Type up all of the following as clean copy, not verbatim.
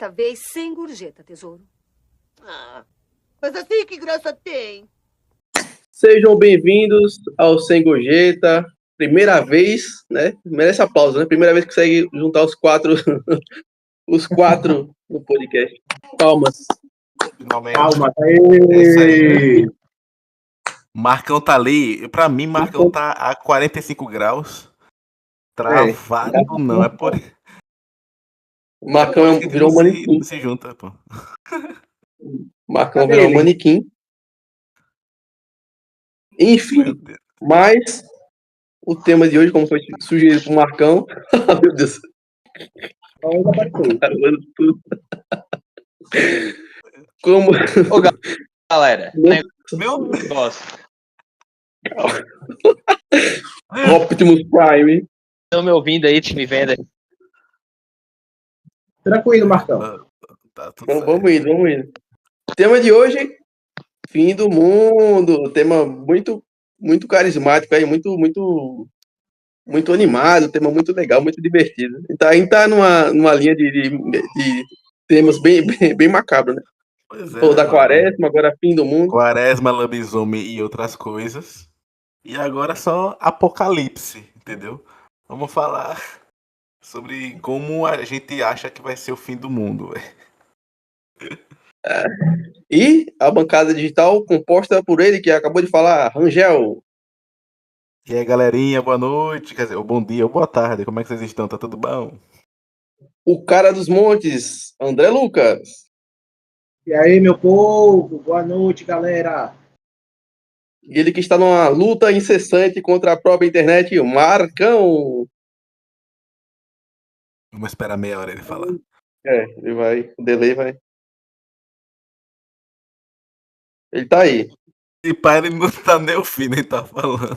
Desta vez sem gorjeta, tesouro. Mas assim, que graça tem? Sejam bem-vindos ao Sem Gorjeta. Primeira vez, né? Merece aplauso, né? Primeira vez que consegue juntar os quatro, os quatro no podcast. Palmas. Finalmente. Calma, É isso aí. Marcão tá ali. Pra mim, Marcão tá a 45 graus. Travado não. É por O Marcão que virou um manequim. não se junta, pô. Marcão virou um manequim. Enfim, mas o tema de hoje, como foi sugerido por Marcão. Meu Deus. Como. Ô, galera, Meu negócio. Optimus Prime. Estão me ouvindo aí, me vendo aí? Tranquilo, Marcão. Tá tudo Então, vamos indo. Tema de hoje, fim do mundo. Tema muito carismático aí, muito animado, tema muito legal, muito divertido. Então, a gente tá numa linha de temas bem macabro, né? Pois é, Pô, da mano. Quaresma, agora fim do mundo. Quaresma, lobisomem e outras coisas. E agora só apocalipse, entendeu? Vamos falar sobre como a gente acha que vai ser o fim do mundo, velho. E a bancada digital composta por ele, que acabou de falar, Rangel. E aí, galerinha, boa noite, quer dizer, ou bom dia, ou boa tarde, como é que vocês estão? Tá tudo bom? O cara dos montes, André Lucas. E aí, meu povo, boa noite, galera. E ele que está numa luta incessante contra a própria internet, o Marcão. Vamos esperar meia hora ele falar. Ele vai, o delay vai. Ele tá aí. E pai, ele não tá nem ouvindo, ele tá falando.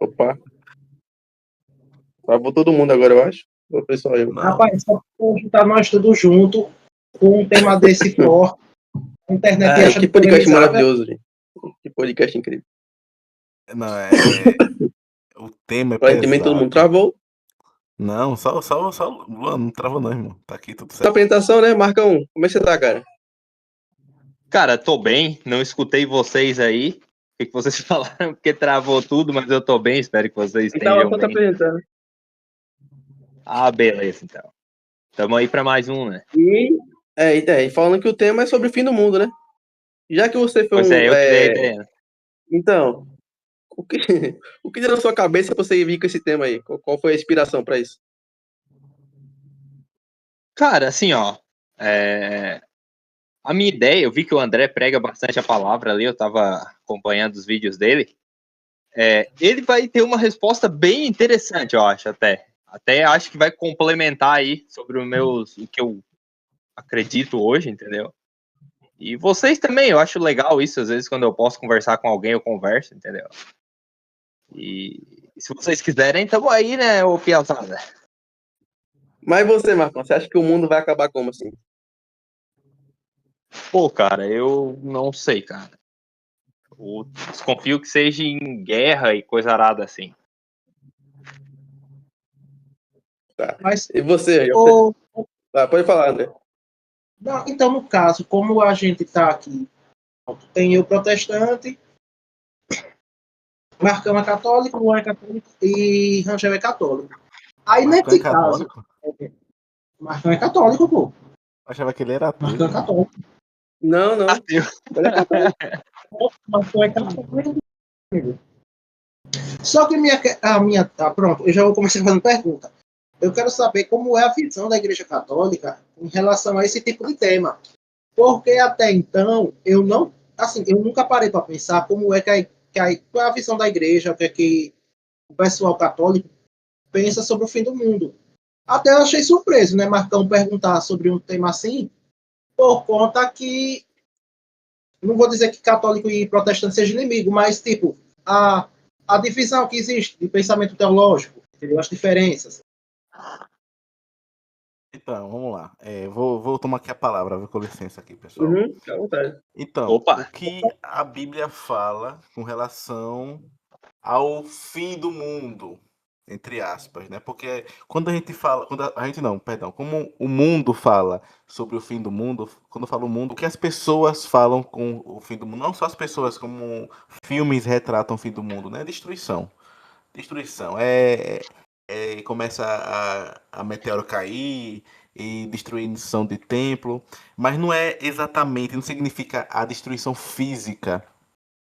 Opa. Travou todo mundo agora, eu acho. Ou foi só eu? Não. Rapaz, só hoje tá nós todos juntos com um tema desse forte. A internet acha Que podcast maravilhoso, gente. Que podcast incrível. Não, o tema é Aparentemente todo pesado. mundo travou. Não, só Luan, não travou não, irmão. Tá aqui tudo Essa certo. apresentação, né, Marcão? Como é que você tá, cara? Cara, tô bem, não escutei vocês aí. O que vocês falaram? Porque travou tudo, mas eu tô bem, espero que vocês Então, estejam eu tô bem. apresentando. Ah, beleza, então. Tamo aí pra mais um, né? E falando que o tema é sobre o fim do mundo, né? Já que você foi Pois é, eu que dei a ideia. Então, o que deu na sua cabeça pra você vir com esse tema aí? Qual foi a inspiração pra isso? Cara, assim, ó. A minha ideia, eu vi que o André prega bastante a palavra ali, eu tava acompanhando os vídeos dele. Ele vai ter uma resposta bem interessante, eu acho, até. Até acho que vai complementar aí sobre o que eu acredito hoje, entendeu? E vocês também, eu acho legal isso, às vezes quando eu posso conversar com alguém, eu converso, entendeu? E se vocês quiserem, tamo aí, né, ô piazada. Mas você, Marcão, você acha que o mundo vai acabar como assim? Pô, cara, eu não sei, cara. Eu desconfio que seja em guerra e coisa arada assim. Tá. Mas, E você? Pode falar, André. não, então, no caso, como a gente tá aqui, tem eu protestante, Marcão é católico, Luan é católico e Rangel é católico. Aí, Marcão nesse é caso, católico? Marcão é católico, pô. Eu achava que ele era ateu. Marcão é católico. Não. Ateu. Ele é católico. Marcão é católico. Só que pronto, eu já vou começar fazendo pergunta. Eu quero saber como é a visão da Igreja Católica em relação a esse tipo de tema. Porque até então, eu nunca parei para pensar como é qual é a visão da Igreja, o que é que o pessoal católico pensa sobre o fim do mundo. Até eu achei surpreso, né, Marcão, perguntar sobre um tema assim, por conta que, não vou dizer que católico e protestante seja inimigo, mas, tipo, a divisão que existe de pensamento teológico, entendeu? As diferenças. Então, vamos lá. Vou tomar aqui a palavra, com licença aqui, pessoal. Fica à vontade. Então, Opa. o que a Bíblia fala com relação ao fim do mundo? entre aspas, né? Porque quando a gente fala, quando a gente não, perdão, como o mundo fala sobre o fim do mundo, quando eu falo mundo, o que as pessoas falam com o fim do mundo, não só as pessoas, como filmes retratam o fim do mundo, né? Destruição. Destruição. Começa a meteoro cair e destruição de templo, mas não é exatamente, não significa a destruição física,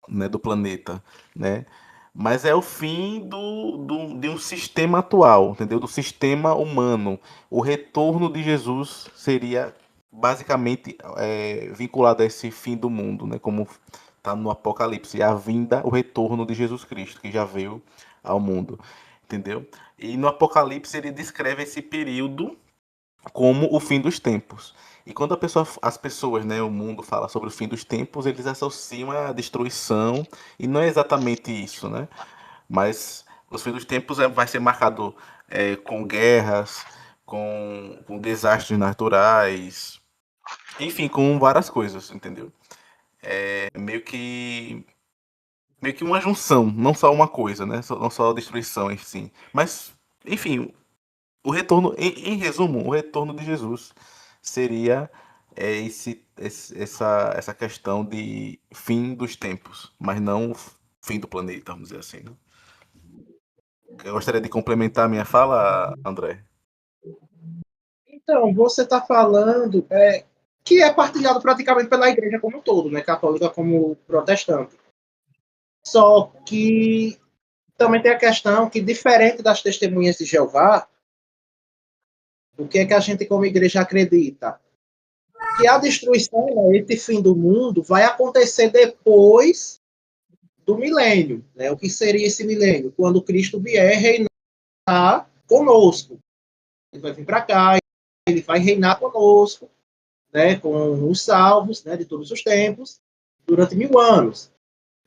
né, do planeta, né? Mas é o fim de um sistema atual, entendeu? Do sistema humano. O retorno de Jesus seria basicamente vinculado a esse fim do mundo, né? Como está no Apocalipse, a vinda, o retorno de Jesus Cristo, que já veio ao mundo, entendeu? E no Apocalipse ele descreve esse período como o fim dos tempos. E quando as pessoas, né, o mundo fala sobre o fim dos tempos, eles associam a destruição, e não é exatamente isso, né? Mas os fim dos tempos vai ser marcado com guerras, com desastres naturais, enfim, com várias coisas, entendeu? É meio que uma junção, não só uma coisa, né? Não só a destruição em si. Mas, enfim, o retorno, em resumo, o retorno de Jesus seria essa questão de fim dos tempos, mas não fim do planeta, vamos dizer assim, né? Eu gostaria de complementar a minha fala, André. Então, você está falando que é partilhado praticamente pela igreja como um todo, né? Católica como protestante. Só que também tem a questão que, diferente das testemunhas de Jeová, o que é que a gente como igreja acredita? Que a destruição, né, esse fim do mundo, vai acontecer depois do milênio. Né? O que seria esse milênio? Quando Cristo vier reinar conosco. Ele vai vir para cá, ele vai reinar conosco, né, com os salvos, né, de todos os tempos, durante 1000 anos.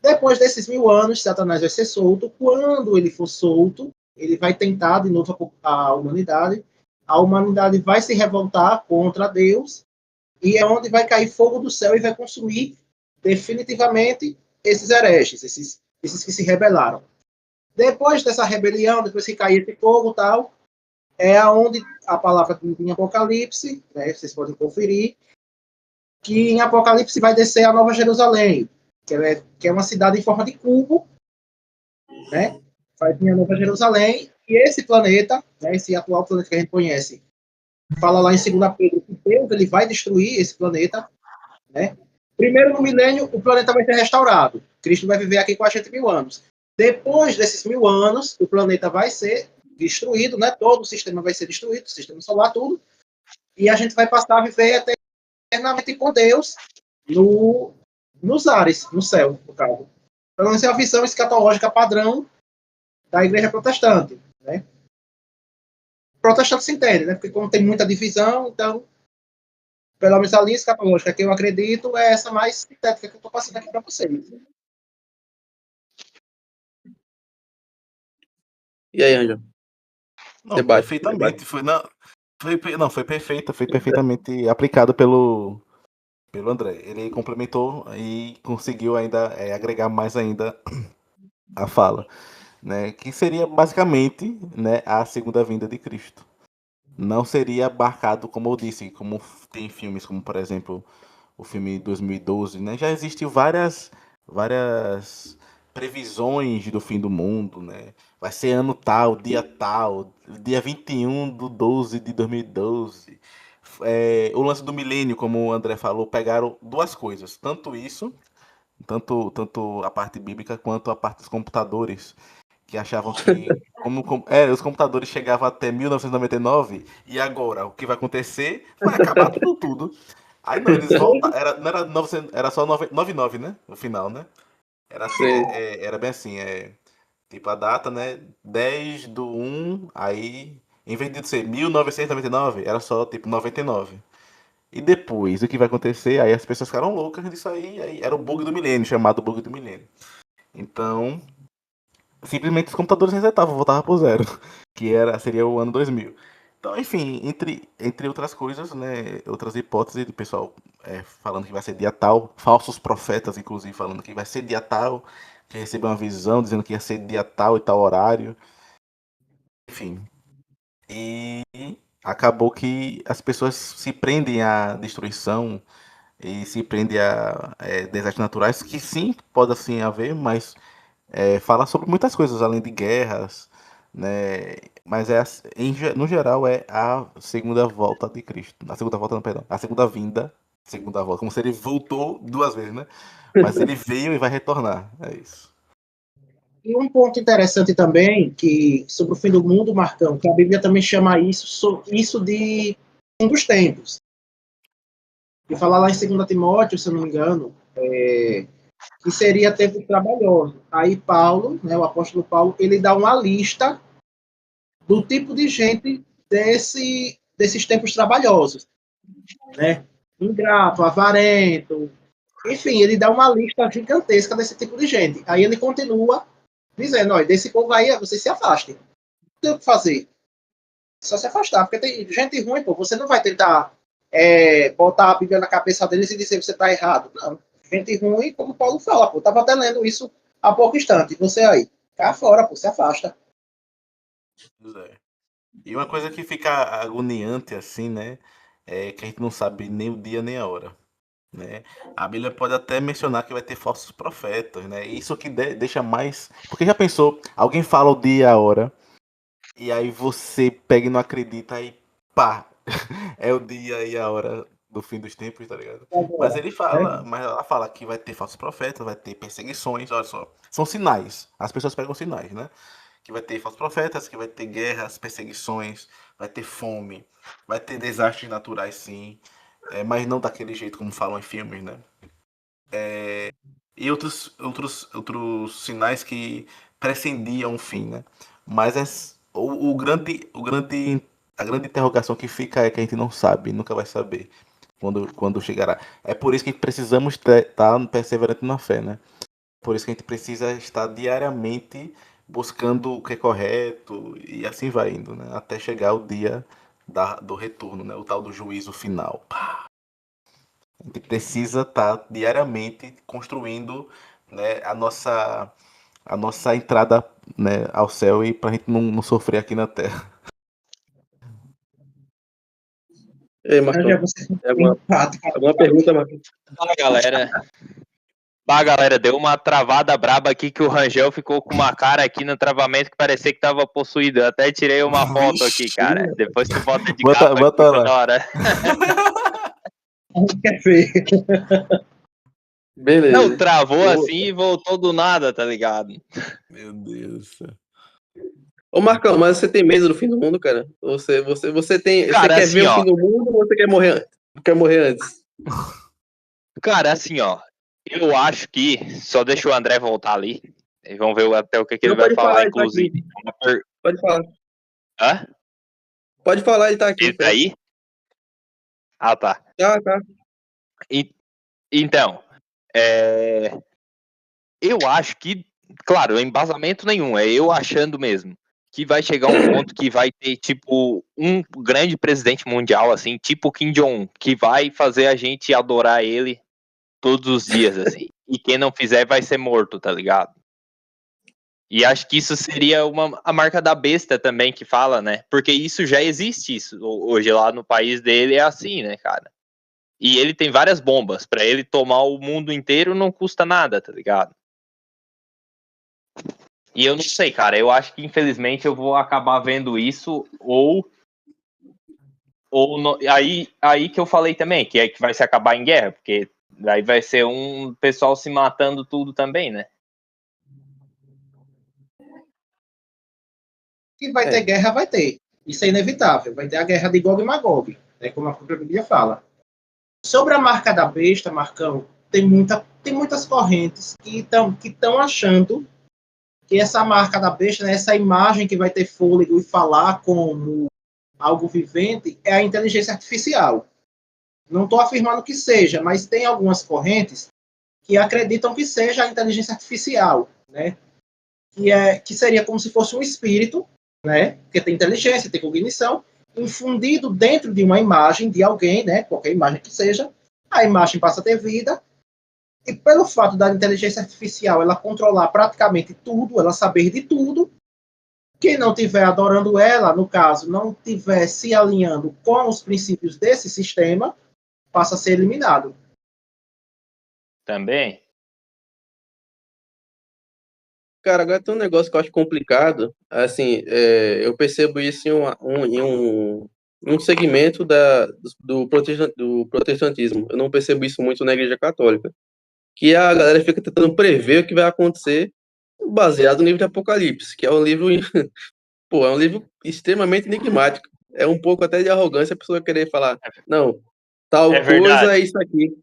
Depois desses 1000 anos, Satanás vai ser solto. Quando ele for solto, ele vai tentar de novo a humanidade. A humanidade vai se revoltar contra Deus, e é onde vai cair fogo do céu e vai consumir definitivamente esses hereges, esses que se rebelaram. Depois dessa rebelião, depois que cair esse fogo e tal, é aonde a palavra em Apocalipse, né, vocês podem conferir, que em Apocalipse vai descer a Nova Jerusalém, que é uma cidade em forma de cubo, né? Vai vir a Nova Jerusalém, e esse planeta, né, esse atual planeta que a gente conhece, fala lá em 2 Pedro que Deus ele vai destruir esse planeta, né? Primeiro no milênio, o planeta vai ser restaurado. Cristo vai viver aqui com a gente 1000 anos. Depois desses 1000 anos, o planeta vai ser destruído, né? Todo o sistema vai ser destruído, o sistema solar, tudo. E a gente vai passar a viver eternamente com Deus nos ares, no céu, no caso. Então, essa é a visão escatológica padrão da igreja protestante, né? Protestante se entende, né? Porque como tem muita divisão, então, pelo menos a linha escatológica que eu acredito é essa mais sintética que eu estou passando aqui para vocês. E aí, Ângelo? Não, Debate. perfeitamente. Foi perfeito, foi perfeitamente aplicado pelo André. Ele complementou e conseguiu ainda agregar mais ainda a fala, né? Que seria basicamente, né, a segunda vinda de Cristo. Não seria abarcado, como eu disse, como tem filmes como, por exemplo, o filme 2012, né? Já existem várias previsões do fim do mundo, né? Vai ser ano tal, dia 21/12 de 2012. O lance do milênio, como o André falou, pegaram duas coisas. Tanto isso, tanto a parte bíblica quanto a parte dos computadores, que achavam que os computadores chegavam até 1999 e agora o que vai acontecer vai acabar tudo. Aí não, eles voltam. Não era 900, era só 99, né? No final, né? Era assim, Sim. era bem assim, tipo a data, né? 10/1, aí em vez de ser 1999, era só tipo 99. E depois, o que vai acontecer? Aí as pessoas ficaram loucas disso aí era o bug do milênio, chamado bug do milênio. Então, simplesmente os computadores resetavam, voltava pro zero, que seria o ano 2000. Então, enfim, entre outras coisas, né, outras hipóteses do pessoal falando que vai ser dia tal, falsos profetas, inclusive, falando que vai ser dia tal, que recebeu uma visão dizendo que ia ser dia tal e tal horário. enfim. E acabou que as pessoas se prendem à destruição e se prendem a desastres naturais, que sim, pode assim haver, mas fala sobre muitas coisas, além de guerras, né? Mas no geral é a segunda volta de Cristo. A segunda volta, não, perdão. A segunda vinda, segunda volta, como se ele voltou duas vezes, né? Mas ele veio e vai retornar. É isso. E um ponto interessante também, que sobre o fim do mundo, Marcão, que a Bíblia também chama isso de fim dos tempos. E fala lá em 2 Timóteo, se eu não me engano, que seria tempo trabalhoso. Aí Paulo, né, o apóstolo Paulo, ele dá uma lista do tipo de gente desses tempos trabalhosos, né? Ingrato, avarento, enfim, ele dá uma lista gigantesca desse tipo de gente. Aí ele continua dizendo, olha, desse povo aí, vocês se afastem. Não tem o que fazer. Só se afastar, porque tem gente ruim, pô, você não vai tentar botar a Bíblia na cabeça deles e dizer que você está errado. Não. Gente ruim, como o Paulo fala, pô, tava até lendo isso há pouco instante. Você aí, cai fora, pô, se afasta. E uma coisa que fica agoniante assim, né? É que a gente não sabe nem o dia nem a hora. Né? A Bíblia pode até mencionar que vai ter falsos profetas, né? Isso que deixa mais. Porque já pensou, alguém fala o dia e a hora, e aí você pega e não acredita, aí pá, é o dia e a hora do fim dos tempos, tá ligado? Mas ele fala, mas ela fala que vai ter falsos profetas, vai ter perseguições, olha só. São sinais. As pessoas pegam sinais, né? Que vai ter falsos profetas, que vai ter guerras, perseguições, vai ter fome, vai ter desastres naturais, sim. Mas não daquele jeito como falam em filmes, né? E outros sinais que prescendiam um fim, né? Mas a grande interrogação que fica é que a gente não sabe, nunca vai saber quando chegará. É por isso que precisamos estar perseverante na fé, né? Por isso que a gente precisa estar diariamente buscando o que é correto e assim vai indo, né? Até chegar o dia do retorno, né? O tal do juízo final. A gente precisa estar diariamente construindo, né, a nossa entrada, né, ao céu e para a gente não sofrer aqui na Terra. E aí, Marcão, Você tem alguma pergunta, Marcão? Fala, galera, deu uma travada braba aqui que o Rangel ficou com uma cara aqui no travamento que parecia que tava possuído. Eu até tirei uma foto aqui, cara. Depois tu bota de capa Bota aqui, lá. da hora. quer ver. Beleza. Não, travou assim e voltou do nada, tá ligado? Meu Deus. Ô, Marcão, mas você tem medo do fim do mundo, cara? Você Cara, quer assim, ver o ó. fim do mundo ou você quer morrer antes? Cara, assim, ó. Eu acho que. Só deixa o André voltar ali. E vamos ver até o que ele vai falar, ele tá aqui. inclusive. Pode falar. Hã? Pode falar, ele tá aqui. Ele tá aí? Ah, tá. Tá. Então, eu acho que, claro, embasamento nenhum, é eu achando mesmo, que vai chegar um ponto que vai ter, tipo, um grande presidente mundial, assim, tipo Kim Jong-un, que vai fazer a gente adorar ele todos os dias, assim. E quem não fizer vai ser morto, tá ligado? E acho que isso seria a marca da besta também que fala, né? Porque isso já existe, isso hoje lá no país dele é assim, né, cara? E ele tem várias bombas, pra ele tomar o mundo inteiro não custa nada, tá ligado? E eu não sei, cara, eu acho que infelizmente eu vou acabar vendo isso aí que eu falei também, que é que vai se acabar em guerra, porque daí vai ser um pessoal se matando tudo também, né? Que vai ter guerra, vai ter. Isso é inevitável. Vai ter a guerra de Gog e Magog, né, como a própria Bíblia fala. Sobre a marca da besta, Marcão, tem muitas correntes que estão achando que essa marca da besta, né, essa imagem que vai ter fôlego e falar como algo vivente, é a inteligência artificial. Não estou afirmando que seja, mas tem algumas correntes que acreditam que seja a inteligência artificial, né? Que seria como se fosse um espírito, né? Que tem inteligência, tem cognição, infundido dentro de uma imagem de alguém, né? Qualquer imagem que seja, a imagem passa a ter vida. E pelo fato da inteligência artificial ela controlar praticamente tudo, ela saber de tudo, Quem não estiver adorando ela, no caso, não estiver se alinhando com os princípios desse sistema, passa a ser eliminado. Também. Cara, agora tem um negócio que eu acho complicado. Assim, eu percebo isso em um segmento do protestantismo. Eu não percebo isso muito na Igreja Católica. Que a galera fica tentando prever o que vai acontecer baseado no livro de Apocalipse, que é um livro, pô, é um livro extremamente enigmático. É um pouco até de arrogância a pessoa querer falar, não, tal É coisa verdade. é isso aqui.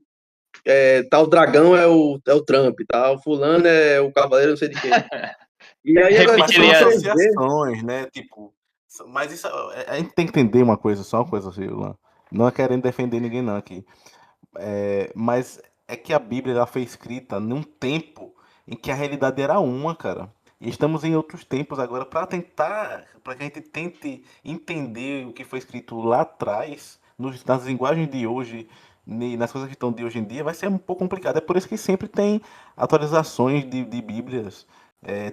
Tal dragão é o Trump, tal fulano é o cavaleiro não sei de quê. E aí agora Mas são tentando Reptiliano. prever. associações, né? Tipo, mas isso a gente tem que entender uma coisa, só uma coisa, Luan. Não é querendo defender ninguém não aqui. Mas é que a Bíblia ela foi escrita num tempo em que a realidade era uma, cara. E estamos em outros tempos agora para para que a gente tente entender o que foi escrito lá atrás, nas linguagens de hoje, nas coisas que estão de hoje em dia, vai ser um pouco complicado. É por isso que sempre tem atualizações de Bíblias,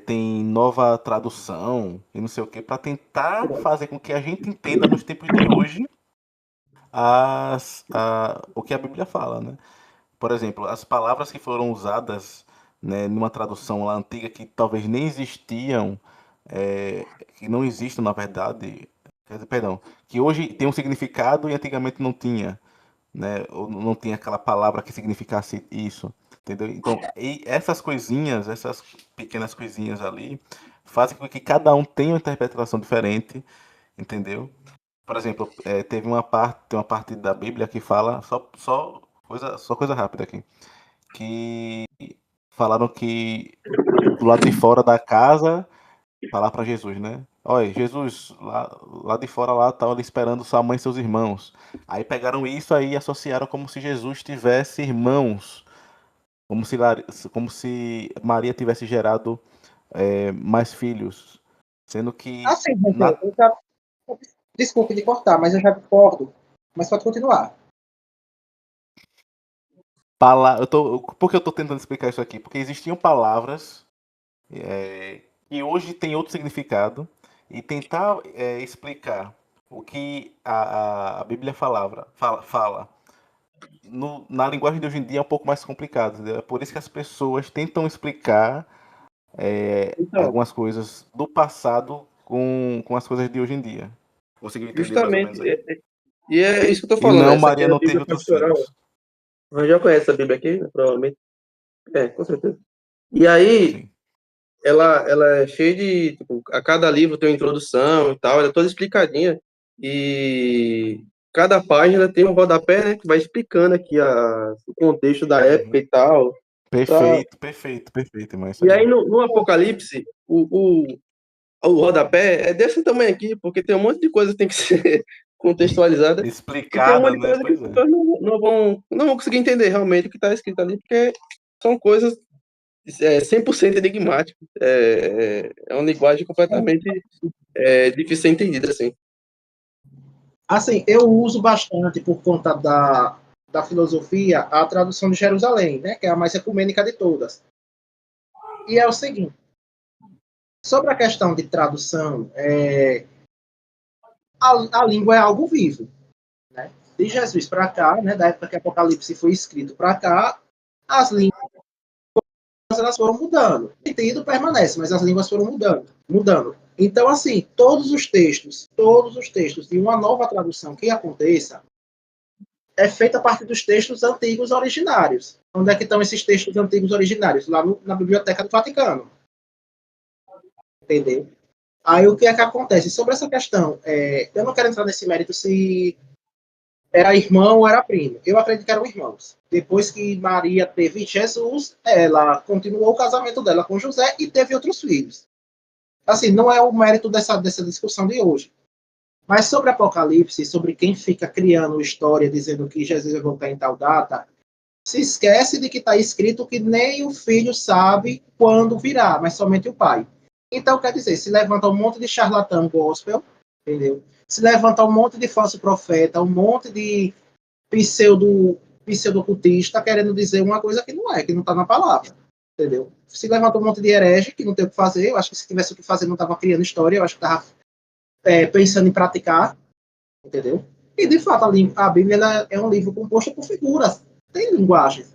tem nova tradução e não sei o que, para tentar fazer com que a gente entenda nos tempos de hoje o que a Bíblia fala, né? Por exemplo, as palavras que foram usadas, né, numa tradução lá antiga que talvez nem existiam, que não existem na verdade, perdão, que hoje tem um significado e antigamente não tinha, né? Ou não tinha aquela palavra que significasse isso, entendeu? Então, e essas coisinhas, essas pequenas coisinhas ali, fazem com que cada um tenha uma interpretação diferente, entendeu? Por exemplo, tem uma parte da Bíblia que fala só coisa rápida aqui, que falaram que do lado de fora da casa falar para Jesus, né? Olha, Jesus, lá de fora lá estava esperando sua mãe e seus irmãos. Aí pegaram isso aí e associaram como se Jesus tivesse irmãos, como se Maria tivesse gerado mais filhos, sendo que Assim, Rafael, desculpe de cortar, mas eu já concordo. Mas pode continuar. Por que eu tô tentando explicar isso aqui? Porque existiam palavras que hoje têm outro significado e tentar explicar o que a Bíblia fala na linguagem de hoje em dia é um pouco mais complicado, entendeu? É por isso que as pessoas tentam explicar Então, algumas coisas do passado com as coisas de hoje em dia. Conseguiu entender mais ou justamente, menos aí? e é isso que eu tô E falando, não, essa aqui Maria é a não teve Bíblia outros pastoral. filhos. Você já conhece a Bíblia aqui, né? Provavelmente. Com certeza. E aí, Sim. ela é cheia de, tipo, a cada livro tem uma introdução e tal, ela é toda explicadinha. E cada página tem um rodapé, né, que vai explicando aqui o contexto da época Uhum. e tal. Perfeito, mas isso E aí, aí. no Apocalipse, o rodapé é desse tamanho aqui, porque tem um monte de coisa que tem que ser contextualizada. E tem um Explicada, monte de né? coisa que as Pois é. pessoas não vão conseguir entender realmente o que está escrito ali, porque são coisas 100% enigmáticas. É uma linguagem completamente difícil de ser entendida, assim. Assim, eu uso bastante, por conta da filosofia, a tradução de Jerusalém, né, que é a mais ecumênica de todas. E é o seguinte, sobre a questão de tradução, a língua é algo vivo. Né? De Jesus para cá, né, da época que Apocalipse foi escrito para cá, as línguas elas foram mudando. O sentido permanece, mas as línguas foram mudando. Então, assim, todos os textos de uma nova tradução que aconteça, é feita a partir dos textos antigos originários. Onde é que estão esses textos antigos originários? Lá na Biblioteca do Vaticano. Entendeu? Aí o que é que acontece? Sobre essa questão, eu não quero entrar nesse mérito se era irmão ou era primo. Eu acredito que eram irmãos. Depois que Maria teve Jesus, ela continuou o casamento dela com José e teve outros filhos. Assim, não é o mérito dessa discussão de hoje. Mas sobre Apocalipse, sobre quem fica criando história dizendo que Jesus vai voltar em tal data, se esquece de que está escrito que nem o filho sabe quando virá, mas somente o pai. Então, quer dizer, se levanta um monte de charlatão gospel, entendeu? Se levanta um monte de falso profeta, um monte de pseudo-ocultista querendo dizer uma coisa que não é, que não está na palavra. entendeu? Se levantou um monte de herege que não tem o que fazer, eu acho que se tivesse o que fazer não estava criando história, eu acho que estava pensando em praticar, entendeu? E, de fato, a Bíblia ela é um livro composto por figuras, tem linguagem.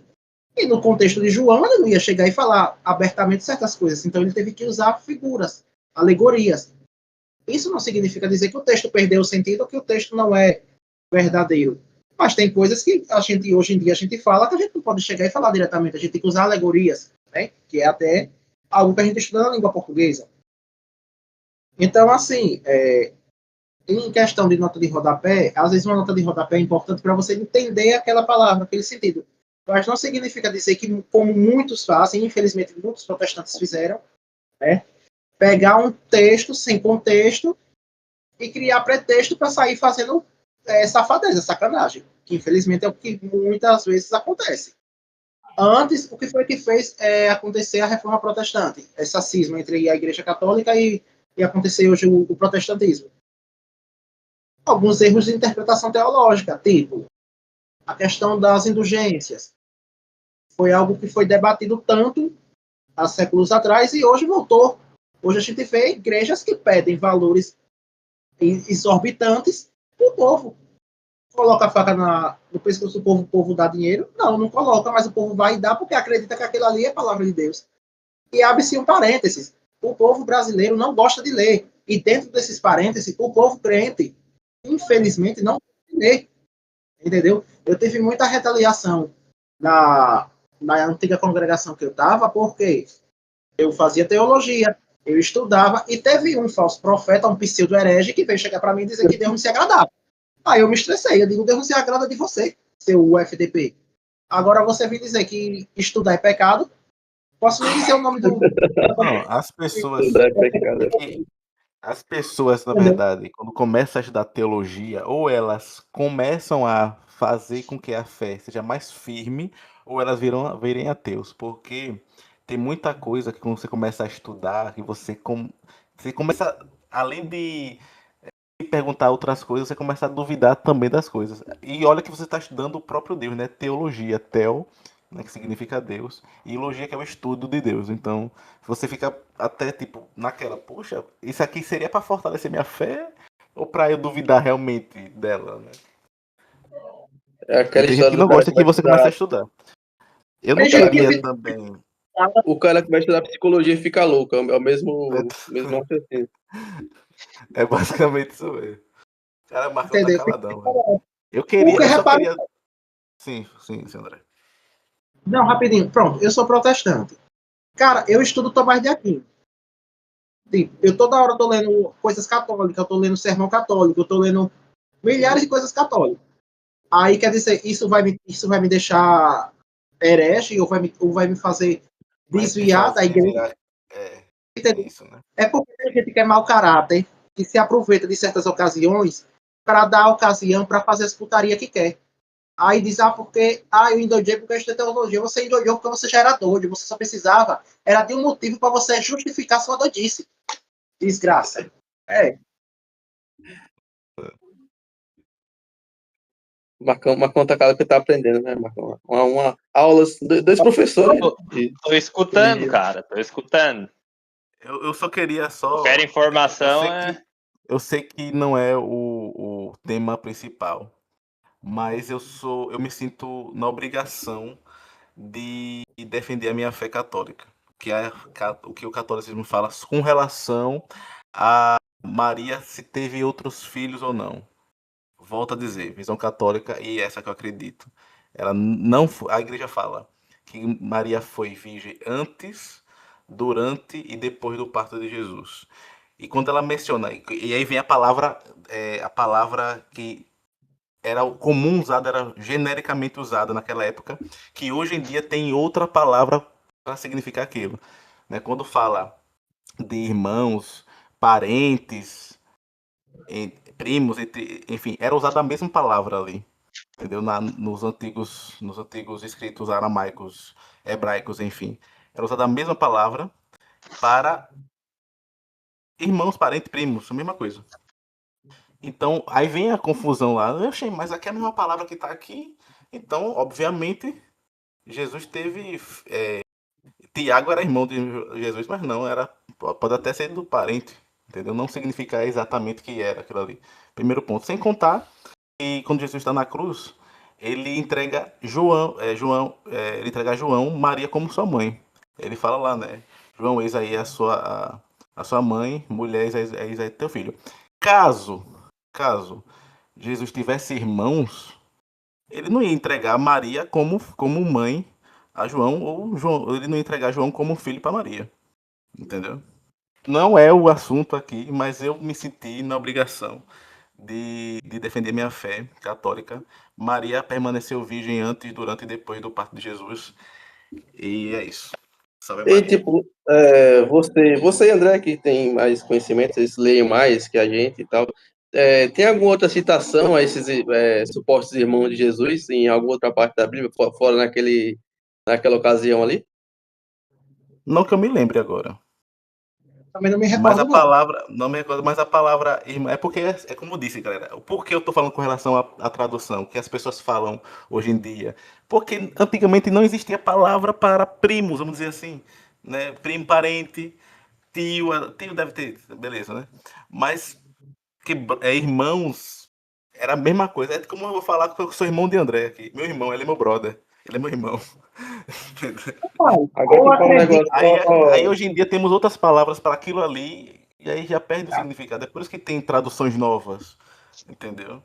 E no contexto de João, ele não ia chegar e falar abertamente certas coisas, então ele teve que usar figuras, alegorias. Isso não significa dizer que o texto perdeu o sentido ou que o texto não é verdadeiro. Mas tem coisas que a gente, hoje em dia, a gente fala que a gente não pode chegar e falar diretamente, a gente tem que usar alegorias, né? Que é até algo que a gente estuda na língua portuguesa. Então, assim, em questão de nota de rodapé, às vezes uma nota de rodapé é importante para você entender aquela palavra, aquele sentido. Mas não significa dizer que, como muitos fazem, infelizmente muitos protestantes fizeram, né, pegar um texto sem contexto e criar pretexto para sair fazendo safadeza, sacanagem, que infelizmente é o que muitas vezes acontece. Antes, o que foi que fez acontecer a reforma protestante? Essa cisma entre a Igreja Católica e acontecer hoje o protestantismo. Alguns erros de interpretação teológica, tipo a questão das indulgências. Foi algo que foi debatido tanto há séculos atrás e hoje voltou. Hoje a gente vê igrejas que pedem valores exorbitantes para o povo. Coloca a faca no pescoço do povo, o povo dá dinheiro? Não, não coloca, mas o povo vai dar porque acredita que aquilo ali é a palavra de Deus. E abre-se um parênteses. O povo brasileiro não gosta de ler. E dentro desses parênteses, o povo crente, infelizmente, não gosta de ler. Entendeu? Eu tive muita retaliação na antiga congregação que eu estava, porque eu fazia teologia, eu estudava, e teve um falso profeta, um pseudo-herege, que veio chegar para mim e dizer que Deus não se agradava. Aí eu me estressei, eu digo, Deus não se agrada de você, seu UFDP. Agora você vem dizer que estudar é pecado, posso lhe dizer o nome do... Não, as pessoas. Tudo é pecado. É que as pessoas, na Entendeu? verdade, quando começam a estudar teologia, ou elas começam a fazer com que a fé seja mais firme, ou elas virem ateus. Porque tem muita coisa que quando você começa a estudar, que você começa, além de perguntar outras coisas, você começa a duvidar também das coisas. E olha que você está estudando o próprio Deus, né? Teologia, tel, né, que significa Deus, e logia, que é o estudo de Deus. Então, você fica até tipo naquela, poxa, isso aqui seria para fortalecer minha fé ou para eu duvidar realmente dela, né? É E aquela tem gente história que do não cara gosta que que vai você comece a estudar. estudar. Eu não Tem gente queria que também. O cara que vai estudar psicologia fica louco. É o mesmo raciocínio. É basicamente isso mesmo. Cara, o Marcão tá entendeu? caladão, velho. Porque Eu só repara, queria. Sim, André. não, rapidinho, pronto, eu sou protestante. Cara, eu estudo Tomás de Aquino. Tipo, eu toda hora tô lendo coisas católicas, eu tô lendo sermão católico, eu tô lendo milhares de coisas católicas. Aí quer dizer, isso vai me deixar herege ou vai me fazer Vai te desviar da fazer igreja. virar. É, Entendeu? isso, né? É porque a gente quer mau caráter, que se aproveita de certas ocasiões para dar ocasião para fazer as putarias que quer. Aí diz, porque eu endoidei porque eu estudei teologia. Você endoidou porque você já era doido, você só precisava, era de um motivo para você justificar sua doidice. Desgraça. Marcão tá cara que tá aprendendo, né, Marcão? Aulas, dois professores. Tô escutando, cara, tô escutando. Eu só queria só. Quero informação, Eu sei que não é o tema principal, mas eu me sinto na obrigação de defender a minha fé católica, que é o que o catolicismo fala com relação a Maria, se teve outros filhos ou não. Volto a dizer, visão católica, e essa que eu acredito. Ela não, a igreja fala que Maria foi virgem antes, durante e depois do parto de Jesus. E quando ela menciona, e aí vem a palavra que era comum usada, era genericamente usada naquela época, que hoje em dia tem outra palavra para significar aquilo. Né? Quando fala de irmãos, parentes, primos, enfim, era usada a mesma palavra ali, entendeu? Nos antigos escritos aramaicos, hebraicos, enfim, era usada a mesma palavra para irmãos, parentes, primos, a mesma coisa. Então, aí vem a confusão lá. Eu achei, mas aqui é a mesma palavra que está aqui. Então, obviamente, Jesus Tiago era irmão de Jesus, mas não, pode até ser do parente, entendeu? Não significa exatamente que era aquilo ali. Primeiro ponto. Sem contar que quando Jesus está na cruz, ele entrega ele entrega a João Maria como sua mãe. Ele fala lá, né? João, eis aí a sua mãe, mulher, eis aí teu filho. Caso Jesus tivesse irmãos, ele não ia entregar Maria como mãe a João, ou ele não ia entregar João como filho para Maria. Entendeu? Não é o assunto aqui, mas eu me senti na obrigação de defender minha fé católica. Maria permaneceu virgem antes, durante e depois do parto de Jesus. E é isso. Salve E, Maria. tipo, você e André, que tem mais conhecimento, vocês leem mais que a gente e tal, tem alguma outra citação a esses supostos irmãos de Jesus em alguma outra parte da Bíblia, fora naquela ocasião ali? Não que eu me lembre agora. Também não me Mas a recordo, não. palavra, não me recordo, mas a palavra irmã, é porque é como eu disse, galera, o porquê eu tô falando com relação à tradução, que as pessoas falam hoje em dia. Porque antigamente não existia palavra para primos, vamos dizer assim, né? Primo, parente, tio deve ter, beleza, né? Mas que irmãos era a mesma coisa. É como eu vou falar que eu sou irmão de André aqui. Meu irmão, ele é meu brother. Ele é meu irmão. Pai, Agora eu que fala um acredito. negócio, Aí hoje em dia temos outras palavras para aquilo ali e aí já perde o significado. É por isso que tem traduções novas, entendeu?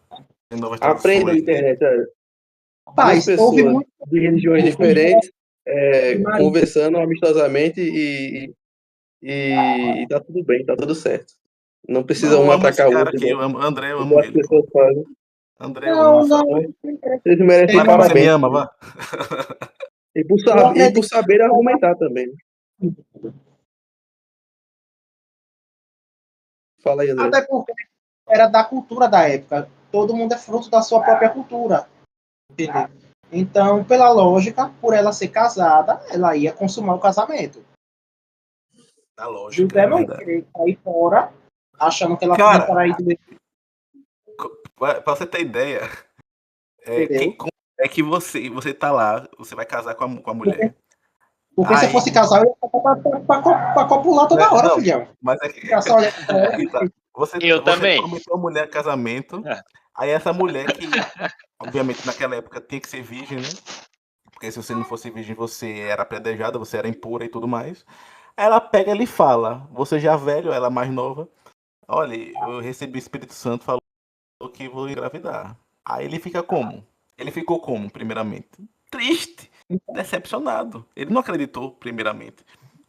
Tem novas aprenda na traduções. internet, duas Rapaz, houve pessoas muito. de religiões diferentes Maria. conversando amistosamente e tá tudo bem, tá tudo certo. Não precisa Não, um eu amo esse atacar o cara outro, aqui, André, eu amo igual as ele, pô. pessoas fazem. André, eu amo, Não, sabe? não. Vocês merecem Vai que você me parabéns. ama, vá. Eu E por acredito. saber argumentar também. Fala aí, André. Até porque era da cultura da época. Todo mundo é fruto da sua própria cultura. Entendeu? Então, pela lógica, por ela ser casada, ela ia consumar o casamento. Da lógica, José é não ia verdade. querer sair fora, achando que ela tinha Cara, paraíso dele, pra você ter ideia, entendeu? é que você tá lá, você vai casar com a Porque, mulher. porque se eu Aí, fosse casar, eu ia pra copular toda hora, não, filhão. mas é que Ficar só olhando pra ela. Então, Eu você também. prometeu a mulher casamento, aí essa mulher que, obviamente, naquela época tinha que ser virgem, né? Porque se você não fosse virgem, você era apedrejada, você era impura e tudo mais. Aí ela pega e fala, você já velho, ela mais nova, olha, eu recebi o Espírito Santo, falou que vou engravidar. Aí ele fica como? Ele ficou como, primeiramente? Triste, decepcionado. Ele não acreditou, primeiramente.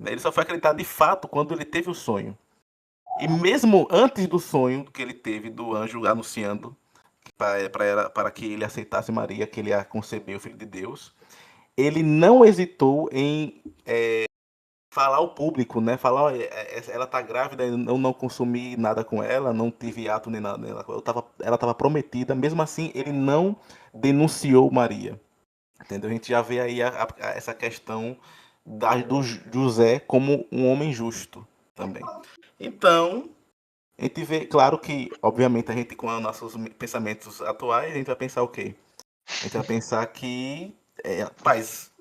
Ele só foi acreditar de fato quando ele teve o sonho. E mesmo antes do sonho que ele teve do anjo anunciando para que ele aceitasse Maria, que ele ia conceber o Filho de Deus, ele não hesitou em falar ao público, né? Falar, olha, ela tá grávida, eu não consumi nada com ela, não tive ato nem nada nela. Ela estava prometida, mesmo assim ele não denunciou Maria. Entendeu? A gente já vê aí essa questão do José como um homem justo também. Então, a gente vê, claro que, obviamente, a gente com os nossos pensamentos atuais, a gente vai pensar o quê? A gente vai pensar que, rapaz,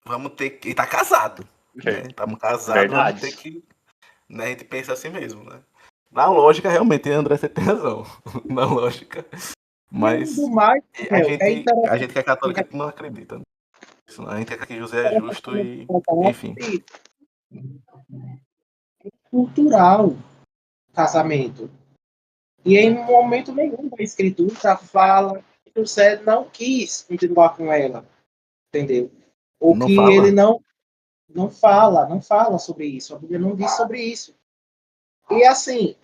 vamos ter que. Ele tá casado, né? Estamos casados, vamos Verdade. ter que. Né? A gente pensa assim mesmo, né? Na lógica, realmente, André, você tem razão. Na lógica. Mas Do mais, a é gente, a interessante gente que é católico não acredita. A gente quer que José é justo e. Enfim. cultural casamento. E em momento nenhum da escritura fala que José não quis continuar com ela, entendeu? Ou Não que ele fala? não fala sobre isso. A Bíblia não diz sobre isso. E assim,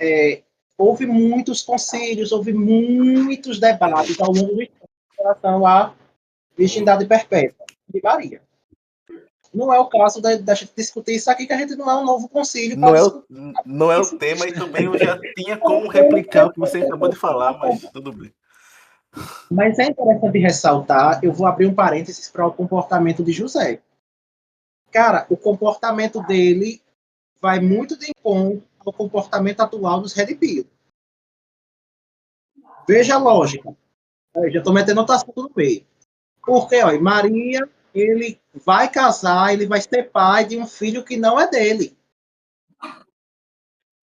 houve muitos concílios, houve muitos debates ao longo do tempo em relação à virgindade perpétua de Maria. Não é o caso da gente discutir isso aqui, que a gente não é um novo concílio para discutir Não é o isso. tema e também eu já tinha como replicar o que você acabou de falar, mas tudo bem. Mas é interessante ressaltar, eu vou abrir um parênteses para o comportamento de José. Cara, o comportamento dele vai muito de encontro ao comportamento atual dos Red Pill. Veja a lógica. Eu já estou metendo outro assunto no meio. Porque, ó, Maria ele vai casar, ele vai ser pai de um filho que não é dele.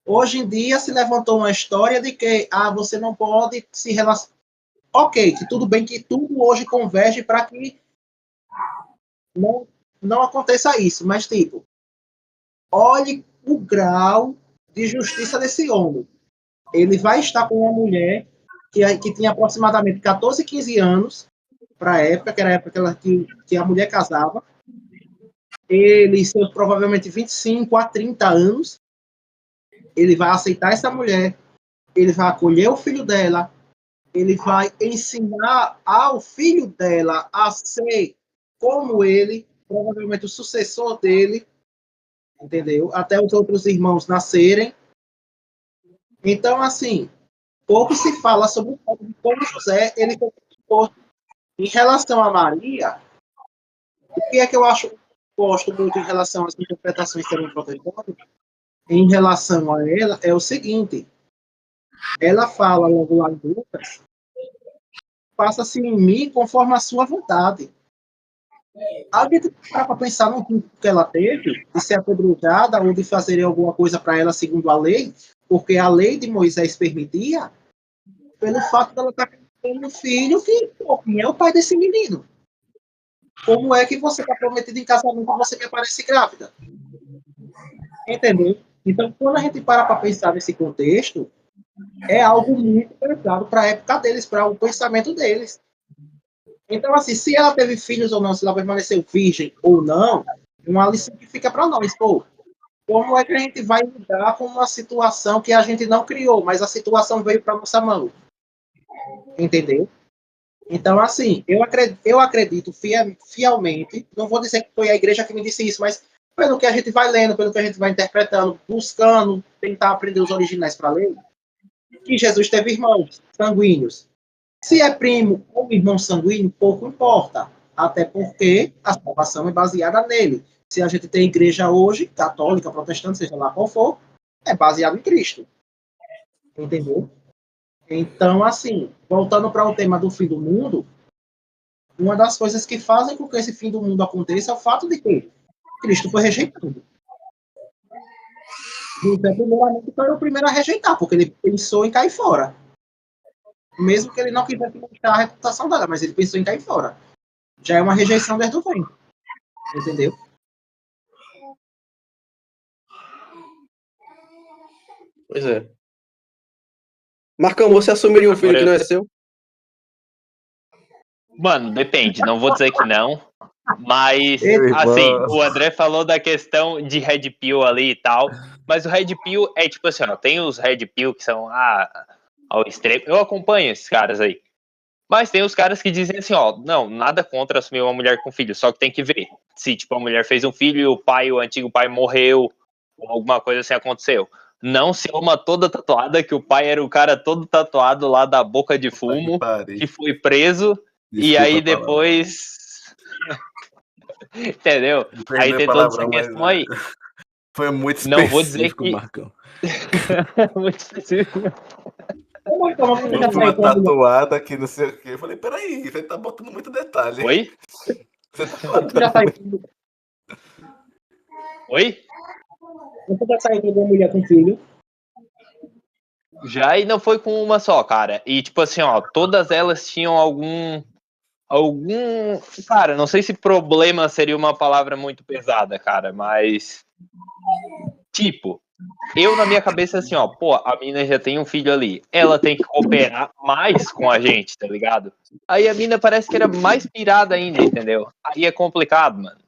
Hoje em dia se levantou uma história de que você não pode se relacionar. Ok, que tudo bem que tudo hoje converge para que não aconteça isso, mas tipo, olhe o grau de justiça desse homem. Ele vai estar com uma mulher que tinha aproximadamente 14, 15 anos, para a época, que era a época que a mulher casava. Ele, seus provavelmente 25 a 30 anos, ele vai aceitar essa mulher, ele vai acolher o filho dela, ele vai ensinar ao filho dela a ser como ele, provavelmente o sucessor dele, entendeu? Até os outros irmãos nascerem. Então, assim, pouco se fala sobre como José ele foi exposto. Em relação a Maria, o que é que eu gosto muito em relação às interpretações também protestantes, em relação a ela, é o seguinte: ela fala logo lá em Lucas, faça-se em mim conforme a sua vontade. A gente para pensar no tempo que ela teve, de ser apedrejada ou de fazer alguma coisa para ela segundo a lei, porque a lei de Moisés permitia, pelo fato dela estar tendo um filho que, pô, quem é o pai desse menino? Como é que você está prometido em casamento e você me aparece grávida? Entendeu? Então, quando a gente para pensar nesse contexto, é algo muito pesado para a época deles, para o pensamento deles. Então, assim, se ela teve filhos ou não, se ela permaneceu virgem ou não, uma lição que fica para nós, pô. Como é que a gente vai lidar com uma situação que a gente não criou, mas a situação veio para nossa mão? Entendeu? Então, assim, eu acredito fielmente, não vou dizer que foi a igreja que me disse isso, mas pelo que a gente vai lendo, pelo que a gente vai interpretando, buscando tentar aprender os originais para ler, que Jesus teve irmãos sanguíneos. Se é primo ou irmão sanguíneo, pouco importa, até porque a salvação é baseada nele. Se a gente tem igreja hoje, católica, protestante, seja lá qual for, é baseado em Cristo. Entendeu? Então, assim, voltando para o tema do fim do mundo, uma das coisas que fazem com que esse fim do mundo aconteça é o fato de que Cristo foi rejeitado. José, primeiramente, foi o primeiro a rejeitar, porque ele pensou em cair fora. Mesmo que ele não quisesse mostrar a reputação dela, mas ele pensou em cair fora. Já é uma rejeição desde o ventre. Entendeu? Pois é. Marcão, você assumiria um filho que não é seu? Mano, depende. Não vou dizer que não. Mas, assim, o André falou da questão de Red Pill ali e tal. Mas o Red Pill é tipo assim, ó. Tem os Red Pill que são ao extremo. Eu acompanho esses caras aí. Mas tem os caras que dizem assim, ó. Não, nada contra assumir uma mulher com filho. Só que tem que ver se, tipo, a mulher fez um filho e o antigo pai morreu. Ou alguma coisa assim aconteceu. Não ser uma toda tatuada, que o pai era o cara todo tatuado lá da boca de fumo, que foi preso. E aí depois... Entendeu? Aí tem toda essa questão aí. Foi muito específico, não vou dizer que... Marcão. Muito específico. Uma tatuada aqui, não sei o quê. Eu falei, peraí, você tá botando muito detalhe. Oi? Você tá botando... Oi? Você já saiu com alguma mulher com filho? Já, e não foi com uma só, cara. E tipo assim, ó, todas elas tinham algum... Cara, não sei se problema seria uma palavra muito pesada, cara, mas... Tipo, eu na minha cabeça assim, ó, pô, a mina já tem um filho ali, ela tem que cooperar mais com a gente, tá ligado? Aí a mina parece que era mais pirada ainda, entendeu? Aí é complicado, mano.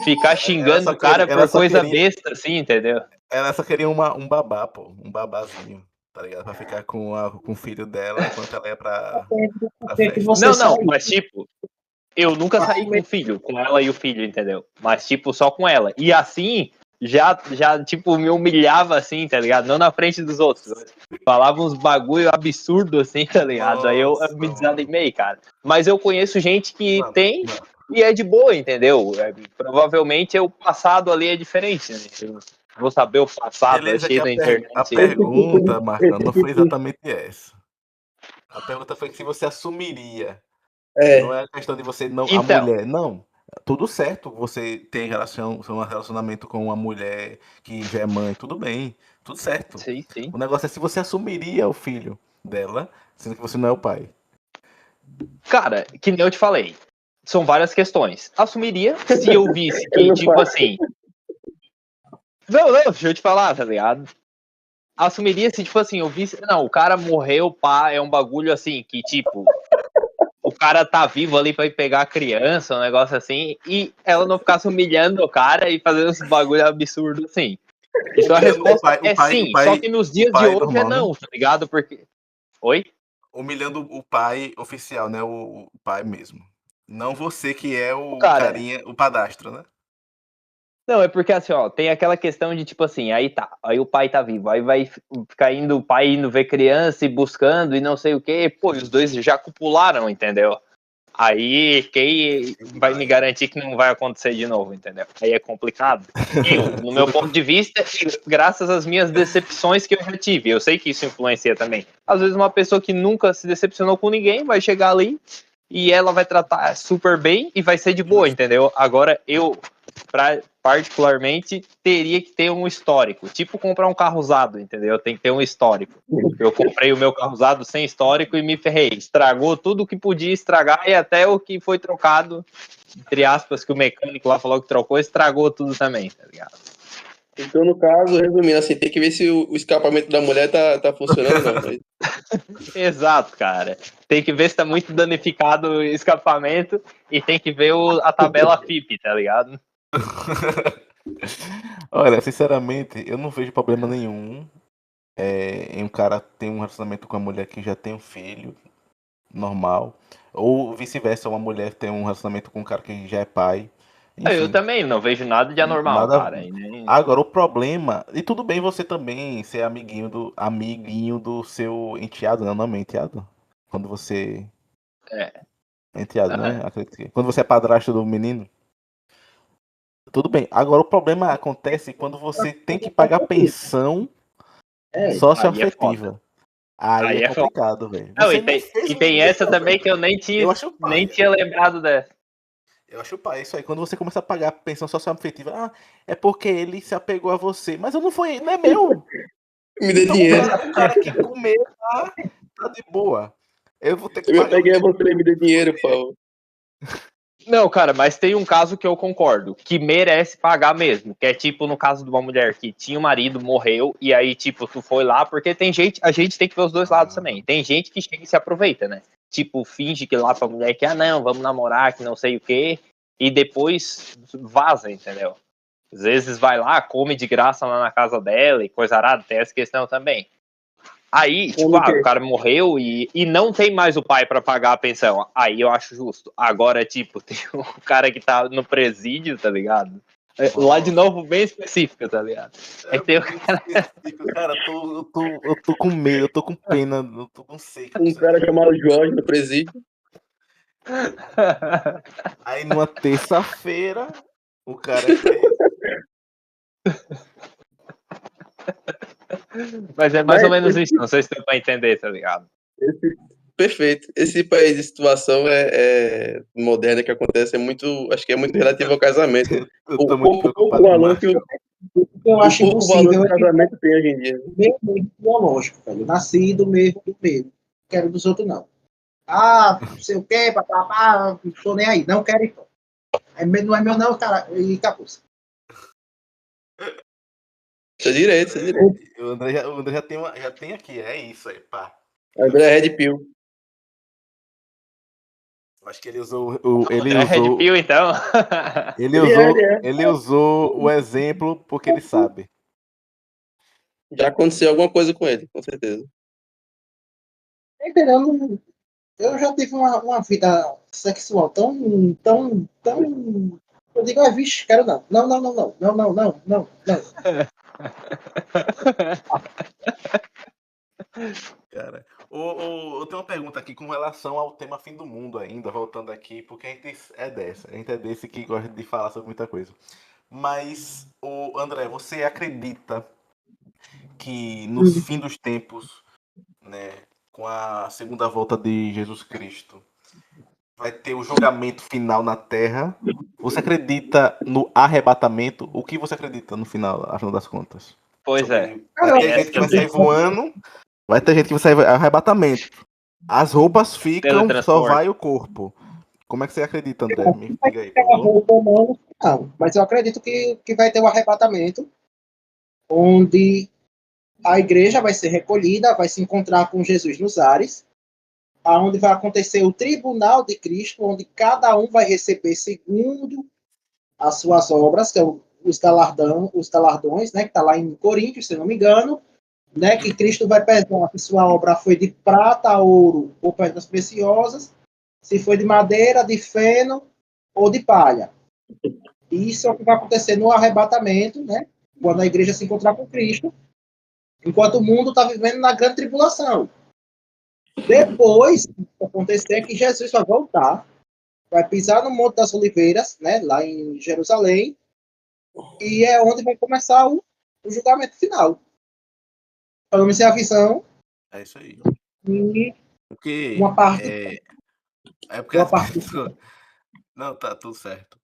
Ficar xingando o cara por coisa besta, assim, entendeu? Ela só queria um babá, pô, um babazinho. Tá ligado? Pra ficar com o filho dela enquanto ela ia pra festa. Não, mas tipo, eu nunca saí com o filho, com ela e o filho, entendeu? Mas tipo, só com ela. E assim, já tipo, me humilhava assim, tá ligado? Não na frente dos outros. Falava uns bagulho absurdo assim, tá ligado? Nossa, aí eu me desanimei, cara. Mas eu conheço gente que tem e é de boa, entendeu? Provavelmente o passado ali é diferente, né? Vou saber o passado. Beleza, que na internet. A pergunta, Marcão, não foi exatamente essa. A pergunta foi que se você assumiria. Não é a questão de você não. Então, a mulher. Não. Tudo certo, você tem um relacionamento com uma mulher que já é mãe, tudo bem, tudo certo. Sim, sim. O negócio é se você assumiria o filho dela, sendo que você não é o pai. Cara, que nem eu te falei, são várias questões. Assumiria se eu visse que, tipo assim. Não, deixa eu te falar, tá ligado? Assumiria se, tipo assim, eu visse. Não, o cara morreu, pá, é um bagulho assim, que, tipo, o cara tá vivo ali pra ir pegar a criança, um negócio assim, e ela não ficasse humilhando o cara e fazendo esse bagulho absurdo assim. Então a resposta é sim, só que nos dias de hoje normal, é não, tá ligado? Porque. Oi? Humilhando o pai oficial, né? O pai mesmo. Não você que é o Cara, carinha, o padastro, né? não, é porque assim, ó, tem aquela questão de tipo assim, aí tá, aí o pai tá vivo, aí vai ficar indo, o pai indo ver criança e buscando e não sei o que, pô, e os dois já copularam, entendeu? Aí quem vai me garantir que não vai acontecer de novo, entendeu? Aí é complicado. Eu, no meu ponto de vista, graças às minhas decepções que eu já tive, eu sei que isso influencia também. Às vezes uma pessoa que nunca se decepcionou com ninguém vai chegar ali e ela vai tratar super bem e vai ser de boa, entendeu? Agora eu, particularmente, teria que ter um histórico, tipo comprar um carro usado, entendeu? Tem que ter um histórico. Eu comprei o meu carro usado sem histórico e me ferrei. Estragou tudo o que podia estragar e até o que foi trocado, entre aspas, que o mecânico lá falou que trocou, estragou tudo também, tá ligado? Então, no caso, resumindo assim, tem que ver se o escapamento da mulher tá funcionando ou não. Mas... Exato, cara. Tem que ver se tá muito danificado o escapamento e tem que ver a tabela FIP, tá ligado? Olha, sinceramente, eu não vejo problema nenhum em um cara ter um relacionamento com a mulher que já tem um filho, normal. Ou vice-versa, uma mulher ter um relacionamento com um cara que já é pai. Eu Enfim, também não vejo nada de anormal, nada. cara. E nem... Agora, o problema. E tudo bem você também ser amiguinho do seu enteado, não é enteado? Quando você. É. Enteado, né? Acredito que. Quando você é padrasto do menino. Tudo bem. Agora, o problema acontece quando você tem que pagar pensão É, Aí é foda. socioafetiva. Aí é Aí é foda. complicado, velho. Não, Você nem fez e o tem essa dever, também velho. que eu Eu acho nem pai. tinha lembrado dessa. Eu acho pai, isso aí. Quando você começa a pagar pensão social afetiva, é porque ele se apegou a você. Mas eu não fui, não é meu. Me dê Então dinheiro. o cara que comeu tá de boa. Eu vou ter que Eu me pagar o apeguei a dinheiro. você, me dê dinheiro, por favor. Não, cara, mas tem um caso que eu concordo, que merece pagar mesmo, que é tipo no caso de uma mulher que tinha um marido, morreu, e aí tipo, tu foi lá, porque tem gente, a gente tem que ver os dois lados também. Tem gente que chega e se aproveita, né? Tipo, finge que lá pra mulher que, não, vamos namorar, que não sei o quê, e depois vaza, entendeu? Às vezes vai lá, come de graça lá na casa dela e coisa arada, tem essa questão também. Aí, tipo, Como que? o cara morreu e não tem mais o pai pra pagar a pensão. Aí eu acho justo. Agora, tipo, tem um cara que tá no presídio, tá ligado? Lá de novo, bem específico, tá ligado? Aí tem o cara... Cara, eu tô com medo, eu tô com pena, eu tô com seca. Um cara chamado Jorge no presídio. Aí numa terça-feira, o cara quer. Mas é mais ou menos isso, não sei se deu pra entender, tá ligado? Perfeito. Esse país de situação moderna que acontece acho que é muito relativo ao casamento. Eu O tô muito pouco preocupado com valor o que o eu acho pouco valor que impossível o casamento tem hoje em dia. mesmo biológico, velho. Eu nasci do mesmo, Não quero dos outros, não. Ah, não sei o quê, papapá, não tô nem aí. Não quero ir. Não é meu, não, cara. E acabou. Isso é direito, isso é direito. O André já tem aqui, é isso aí, pá. André Red Pill. Acho que ele usou É Red Pill, então? ele usou o exemplo porque ele sabe. Já aconteceu alguma coisa com ele, com certeza. Entendeu? Eu já tive uma vida sexual tão. Eu digo, vixe, quero não. Não, não, não, não. Não, não, não, não, não. Cara, eu tenho uma pergunta aqui com relação ao tema fim do mundo ainda, voltando aqui, porque a gente a gente é desse que gosta de falar sobre muita coisa. Mas, André, você acredita que no fim dos tempos, né, com a segunda volta de Jesus Cristo, vai ter o julgamento final na Terra? Você acredita no arrebatamento? O que você acredita no final, afinal das contas? Pois é. Vai ter gente que vai sair voando, vai ter gente que vai sair arrebatamento. As roupas ficam, só Teletransporte. vai o corpo. Como é que você acredita, André? Me diga aí, por Pega favor. roupa humana, não. Mas eu acredito que vai ter um arrebatamento onde a igreja vai ser recolhida, vai se encontrar com Jesus nos ares, aonde vai acontecer o tribunal de Cristo, onde cada um vai receber segundo as suas obras, que é os galardões, né, que está lá em Coríntios, se não me engano, né, que Cristo vai pesar se sua obra foi de prata, ouro ou pedras preciosas, se foi de madeira, de feno ou de palha. Isso é o que vai acontecer no arrebatamento, né, quando a igreja se encontrar com Cristo, enquanto o mundo está vivendo na grande tribulação. Depois, o que vai acontecer é que Jesus vai voltar, vai pisar no Monte das Oliveiras, né, lá em Jerusalém, e é onde vai começar o julgamento final. Falando em a visão, É isso aí. e Porque uma parte, é porque uma as parte pessoas. Não, tá tudo certo.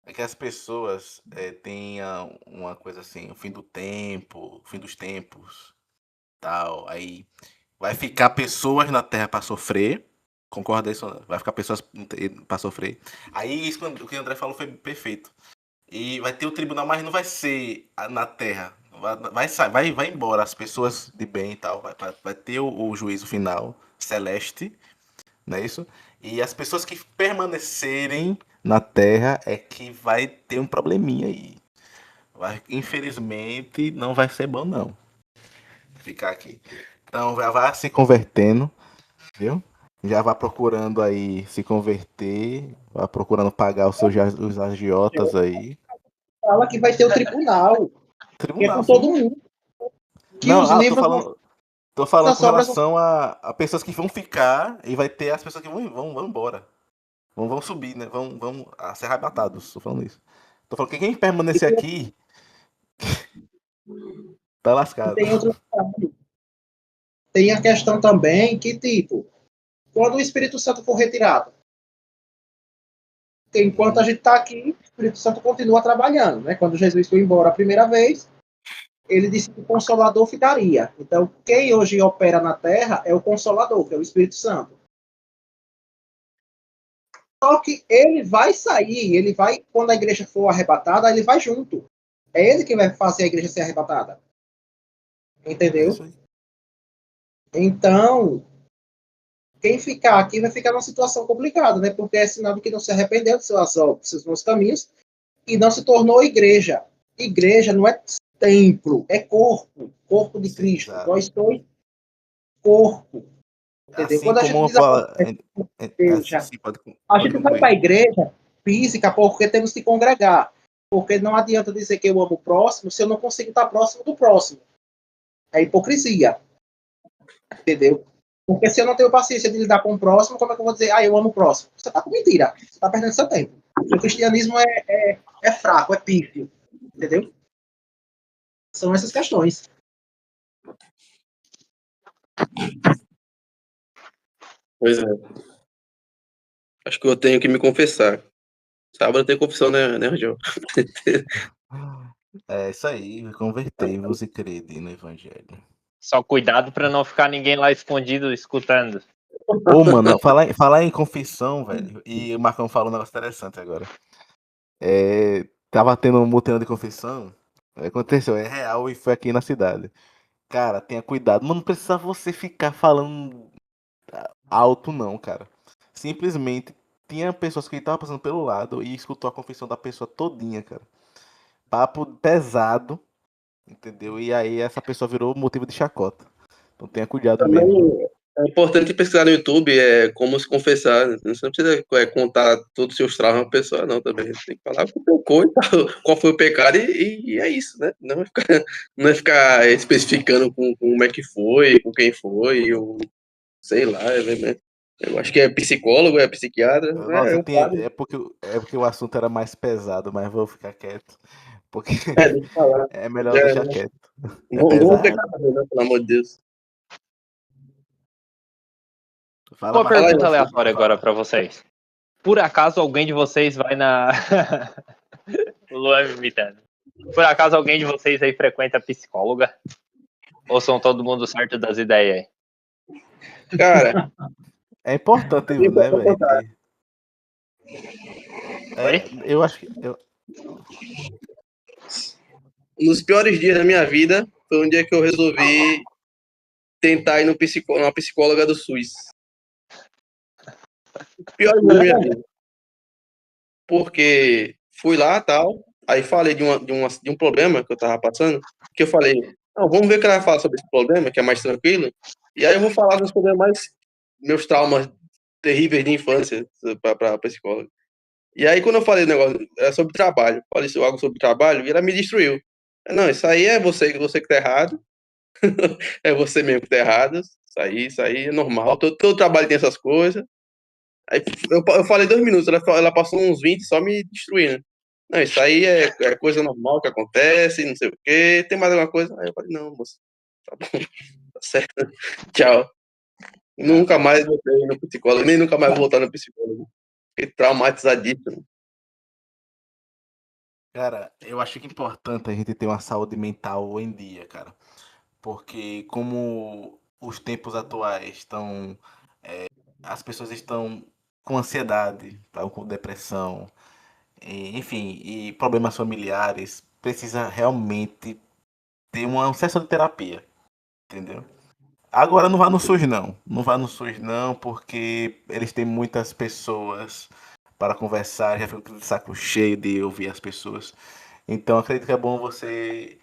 É que as pessoas têm uma coisa assim, o fim do tempo, o fim dos tempos, tal. Aí vai ficar pessoas na Terra para sofrer. Concorda isso? Vai ficar pessoas para sofrer. Aí isso, o que o André falou foi perfeito. E vai ter o tribunal, mas não vai ser na Terra. Vai embora as pessoas de bem e tal. Vai ter o juízo final celeste, não é isso? E as pessoas que permanecerem na Terra é que vai ter um probleminha aí. Infelizmente, não vai ser bom, não. Ficar aqui. Então, já vá se convertendo, viu? Já vá procurando aí se converter, vá procurando pagar os agiotas aí. fala que vai ter o tribunal, que é Tribunal, com sim. todo mundo, que Não, os livros tô falando das com obras relação a pessoas que vão ficar e vai ter as pessoas que vão embora. Vão subir, né? Vão ser arrebatados. Tô falando isso. Tô falando que quem permanecer aqui tá lascado. tem outro detalhe. Tem a questão também que, tipo, quando o Espírito Santo for retirado, porque enquanto a gente está aqui, o Espírito Santo continua trabalhando, né? Quando Jesus foi embora a primeira vez, ele disse que o Consolador ficaria. Então, quem hoje opera na Terra é o Consolador, que é o Espírito Santo. Só que ele vai sair, ele vai, quando a igreja for arrebatada, ele vai junto. É ele que vai fazer a igreja ser arrebatada. É Entendeu? isso aí. Então, quem ficar aqui vai ficar numa situação complicada, né? Porque é sinal de que não se arrependeu dos seus obras, dos seus maus caminhos, e não se tornou igreja. Igreja não é templo, é corpo, corpo de Sim, Cristo. exato. Nós dois, corpo. Entendeu? Assim Quando a gente como diz a fala. Assim, igreja, sim, pode a gente vai para a concluir. igreja física porque temos que congregar. Porque não adianta dizer que eu amo o próximo se eu não consigo estar próximo do próximo. É hipocrisia. Entendeu? Porque se eu não tenho paciência de lidar com o próximo, como é que eu vou dizer, eu amo o próximo? Você está com mentira. Você está perdendo seu tempo. O cristianismo é fraco, é pífio. Entendeu? São essas questões. Pois é. Acho que eu tenho que me confessar. Sábado tem confissão, né, João? É isso aí. Convertei-vos e crede no Evangelho. Só cuidado pra não ficar ninguém lá escondido escutando. Ô, mano, falar em confissão, velho. E o Marcão falou um negócio interessante agora. Tava tendo um mutirão de confissão. Aconteceu, é real e foi aqui na cidade. Cara, tenha cuidado. Mas não precisa você ficar falando alto, não, cara. Simplesmente tinha pessoas que estavam passando pelo lado e escutou a confissão da pessoa todinha, cara. Papo pesado, entendeu? E aí essa pessoa virou motivo de chacota. Então tenha cuidado mesmo. Também é importante pesquisar no YouTube como se confessar. Né? Você não precisa contar todos os seus traumas pra pessoa, não, também. Você tem que falar o que pecou e tal, qual foi o pecado e é isso, né? Não é ficar especificando com como é que foi, com quem foi, ou sei lá. Eu acho que é psicólogo, é psiquiatra. Nossa, É um padre. é porque o assunto era mais pesado, mas vou ficar quieto. Porque Deixa eu falar. é melhor Já, deixar quieto. É não vou pecar, pesado. né? Pelo amor de Deus. Fala, Uma Marcão. Fala aí, pergunta Marcelo. aleatória agora pra vocês. por acaso alguém de vocês vai na. O Luan me imitando. Por acaso alguém de vocês aí frequenta psicóloga? Ou são todo mundo certo das ideias aí? Cara, É importante, eu né, vou velho? contar. Eu acho que. Nos piores dias da minha vida, foi um dia que eu resolvi tentar ir no numa psicóloga do SUS. Pior dia da minha vida. Porque fui lá tal, aí falei de um problema que eu tava passando, que eu falei, não, vamos ver o que ela vai falar sobre esse problema, que é mais tranquilo, e aí eu vou falar dos problemas mais, meus traumas terríveis de infância pra psicóloga. E aí quando eu falei o negócio, era sobre trabalho, falei algo sobre trabalho, e ela me destruiu. Não, isso aí é você que tá errado, é você mesmo que tá errado, isso aí é normal, todo trabalho tem essas coisas. Aí eu falei 2 minutos, ela passou uns 20 só me destruindo. Não, isso aí é coisa normal que acontece, não sei o quê. Tem mais alguma coisa? Aí eu falei, não, moça, tá bom, tá certo. Tchau. Nunca mais voltei no psicólogo, nem nunca mais vou voltar no psicólogo. Fiquei traumatizadíssimo. Cara, eu acho que é importante a gente ter uma saúde mental em dia, cara. Porque como os tempos atuais estão. As pessoas estão com ansiedade, estão com depressão, enfim, e problemas familiares, precisa realmente ter uma sessão de terapia, entendeu? Agora não vá no SUS não. Não vá no SUS não, porque eles têm muitas pessoas para conversar, já fico de saco cheio de ouvir as pessoas. Então acredito que é bom você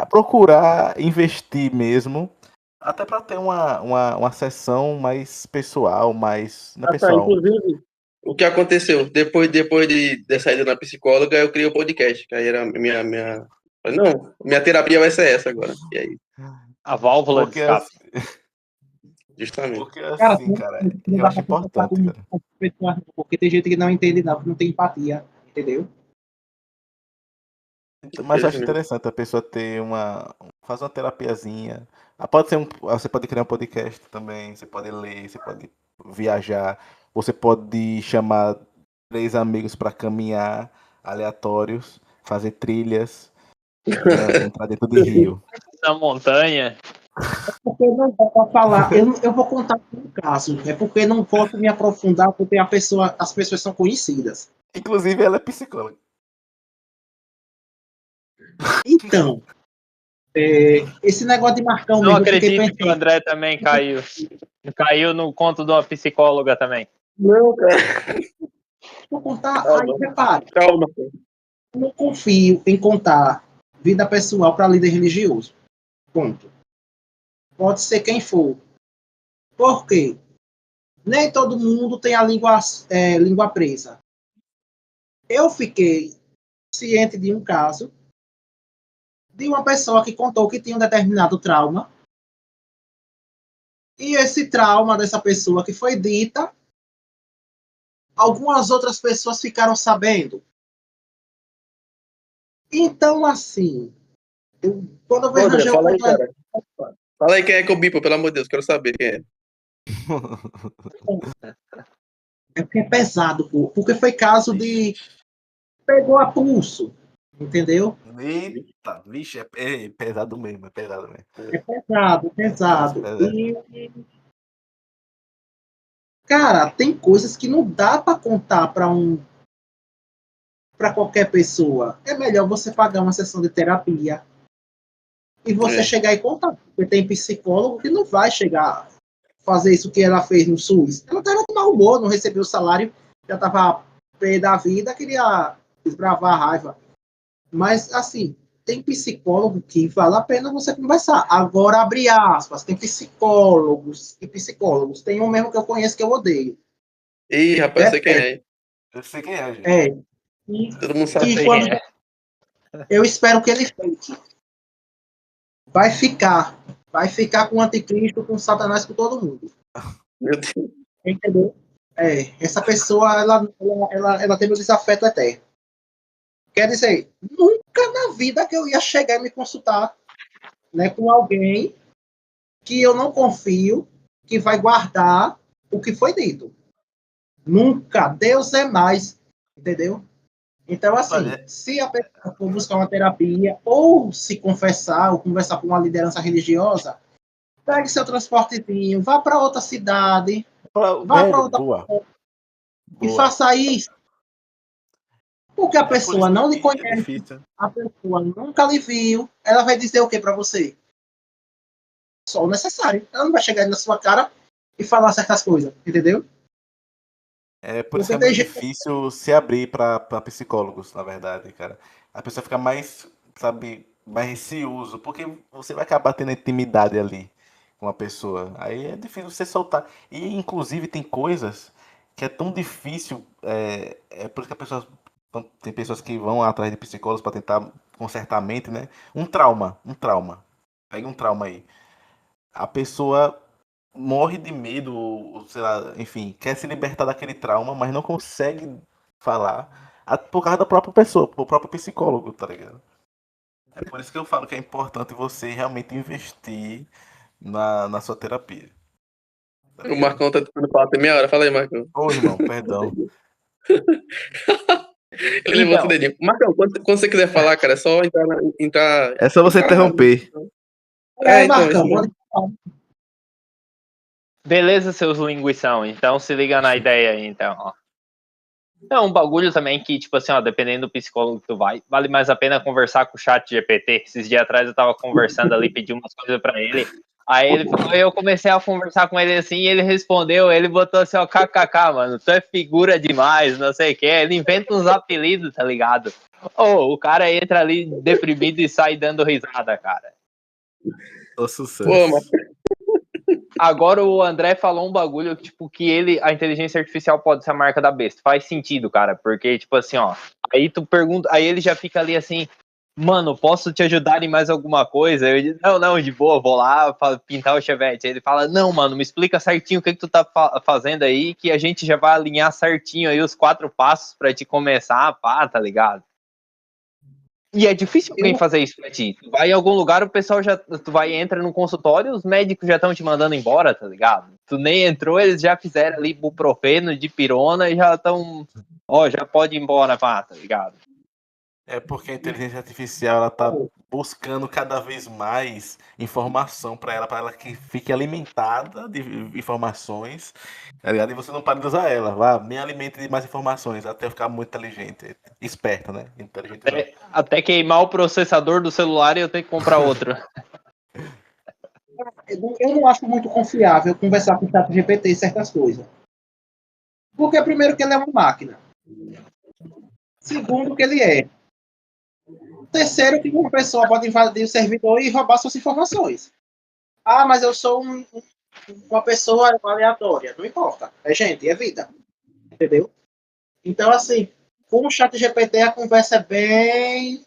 procurar investir mesmo, até para ter uma sessão mais pessoal, mais. Não é Ah, tá, pessoal. inclusive, o que aconteceu? Depois de sair da psicóloga, eu criei o podcast, que aí era minha. Não, minha terapia vai ser essa agora. E aí, A válvula de Porque, escape. justamente. porque Cara, assim, cara, não eu dá acho pra conversar importante, cara. com pessoas, não, porque tem gente que não entende, não tem empatia, entendeu? Mas eu acho interessante a pessoa ter fazer uma terapiazinha. Pode ser você pode criar um podcast também, você pode ler, você pode viajar, você pode chamar 3 amigos para caminhar aleatórios, fazer trilhas, entrar dentro de rio. Na montanha. Porque não dá pra falar, eu vou contar um caso, é porque não posso me aprofundar, porque as pessoas são conhecidas. Inclusive, ela é psicóloga. Então, esse negócio de Marcão Não mesmo, eu fiquei acredito que o pensando, André também caiu. Caiu no conto de uma psicóloga também. Não, cara, vou contar, aí calma, repare, calma. eu não confio em contar vida pessoal para líder religioso. Ponto. Pode ser quem for. Por quê? Nem todo mundo tem a língua presa. Eu fiquei ciente de um caso de uma pessoa que contou que tinha um determinado trauma. E esse trauma dessa pessoa que foi dita, algumas outras pessoas ficaram sabendo. Então, assim, quando eu vejo André, Rangel fala aí, contando, cara. Fala aí quem é que eu bipo, pelo amor de Deus, quero saber quem é. é porque é pesado, pô, porque foi caso de pegou a pulso, entendeu? Eita, vixe, é pesado mesmo, é pesado mesmo. É pesado, Caso pesado. pesado. E, cara, tem coisas que não dá para contar para qualquer pessoa. É melhor você pagar uma sessão de terapia e você chegar e contar. Porque tem psicólogo que não vai chegar fazer isso que ela fez no SUS. Ela estava de mau humor, não recebeu o salário, já estava pé da vida, queria desbravar a raiva. Mas, assim, tem psicólogo que vale a pena você conversar. Agora, abre aspas, tem psicólogos e psicólogos. Tem um mesmo que eu conheço que eu odeio. Ih, rapaz, eu sei quem é. Eu sei quem é, gente. É. E, Todo mundo sabe. e quando eu espero que ele fique. Vai ficar com o anticristo, com o Satanás, com todo mundo. Meu Deus. Entendeu? Essa pessoa, ela tem meu desafeto eterno. Quer dizer, nunca na vida que eu ia chegar e me consultar, né, com alguém que eu não confio, que vai guardar o que foi dito. Nunca. Deus é mais. Entendeu? Então, assim, Olha, se a pessoa for buscar uma terapia ou se confessar ou conversar com uma liderança religiosa, pegue seu transportezinho, vá para outra cidade, vá para velho, outra boa, e boa. faça isso. Porque a É por isso pessoa não lhe que é conhece, difícil. a pessoa nunca lhe viu, ela vai dizer o que para você? Só o necessário. Ela não vai chegar na sua cara e falar certas coisas, entendeu? É por isso que Porque é tem muito gente. difícil se abrir para psicólogos, na verdade, cara. A pessoa fica mais, sabe, mais receoso, porque você vai acabar tendo intimidade ali com a pessoa. Aí é difícil você soltar. E, inclusive, tem coisas que é tão difícil. É por isso que a pessoa. Tem pessoas que vão atrás de psicólogos para tentar consertar a mente, né? Um trauma, um trauma. Pega um trauma aí. A pessoa morre de medo, ou sei lá, enfim, quer se libertar daquele trauma, mas não consegue falar por causa da própria pessoa, do próprio psicólogo, tá ligado? É por isso que eu falo que é importante você realmente investir na sua terapia, tá O ligado? Marcão tá tentando falar até meia hora. Fala aí, Marcão. Ô, irmão, perdão. Ele levantou o Então, dedinho. Marcão, quando você quiser falar, cara, é só entrar. É só você interromper. É, então, isso Marcão, mesmo. pode falar. beleza, seus linguição. Então se liga na ideia aí, então, ó. É um bagulho também que, tipo assim, ó, dependendo do psicólogo que tu vai, vale mais a pena conversar com o chat GPT. Esses dias atrás eu tava conversando ali, pedi umas coisas pra ele. Aí ele falou, eu comecei a conversar com ele assim, e ele respondeu, ele botou assim, ó, kkk, mano, tu é figura demais, não sei o que. Ele inventa uns apelidos, tá ligado? Ou o cara entra ali deprimido e sai dando risada, cara. Ô, Pô, sucesso. Agora o André falou um bagulho que, tipo, que a inteligência artificial pode ser a marca da besta. Faz sentido, cara, porque, tipo assim, ó, aí tu pergunta, aí ele já fica ali assim, mano, posso te ajudar em mais alguma coisa? Eu digo, não, de boa, vou lá pintar o chevette. Aí ele fala, não, mano, me explica certinho o que tu tá fazendo aí, que a gente já vai alinhar certinho aí os 4 passos pra te começar, pá, tá ligado? E é difícil alguém fazer isso pra ti. Tu vai em algum lugar, o pessoal já. Tu vai entra num consultório, os médicos já estão te mandando embora, tá ligado? Tu nem entrou, eles já fizeram ali buprofeno, dipirona e já estão. Ó, já pode ir embora, pá, tá ligado? É porque a inteligência artificial ela tá buscando cada vez mais informação para ela que fique alimentada de informações, tá ligado? E você não para de usar ela, vá, me alimente de mais informações até eu ficar muito inteligente, esperta, né? Inteligente não. Até queimar o processador do celular e eu tenho que comprar outro. Eu não acho muito confiável conversar com o chat GPT certas coisas. Porque, primeiro, que ele é uma máquina. Segundo, que ele é. Terceiro, que uma pessoa pode invadir o servidor e roubar suas informações. Ah, mas eu sou uma pessoa aleatória. Não importa. É gente, é vida. Entendeu? Então, assim, com o chat GPT a conversa é bem.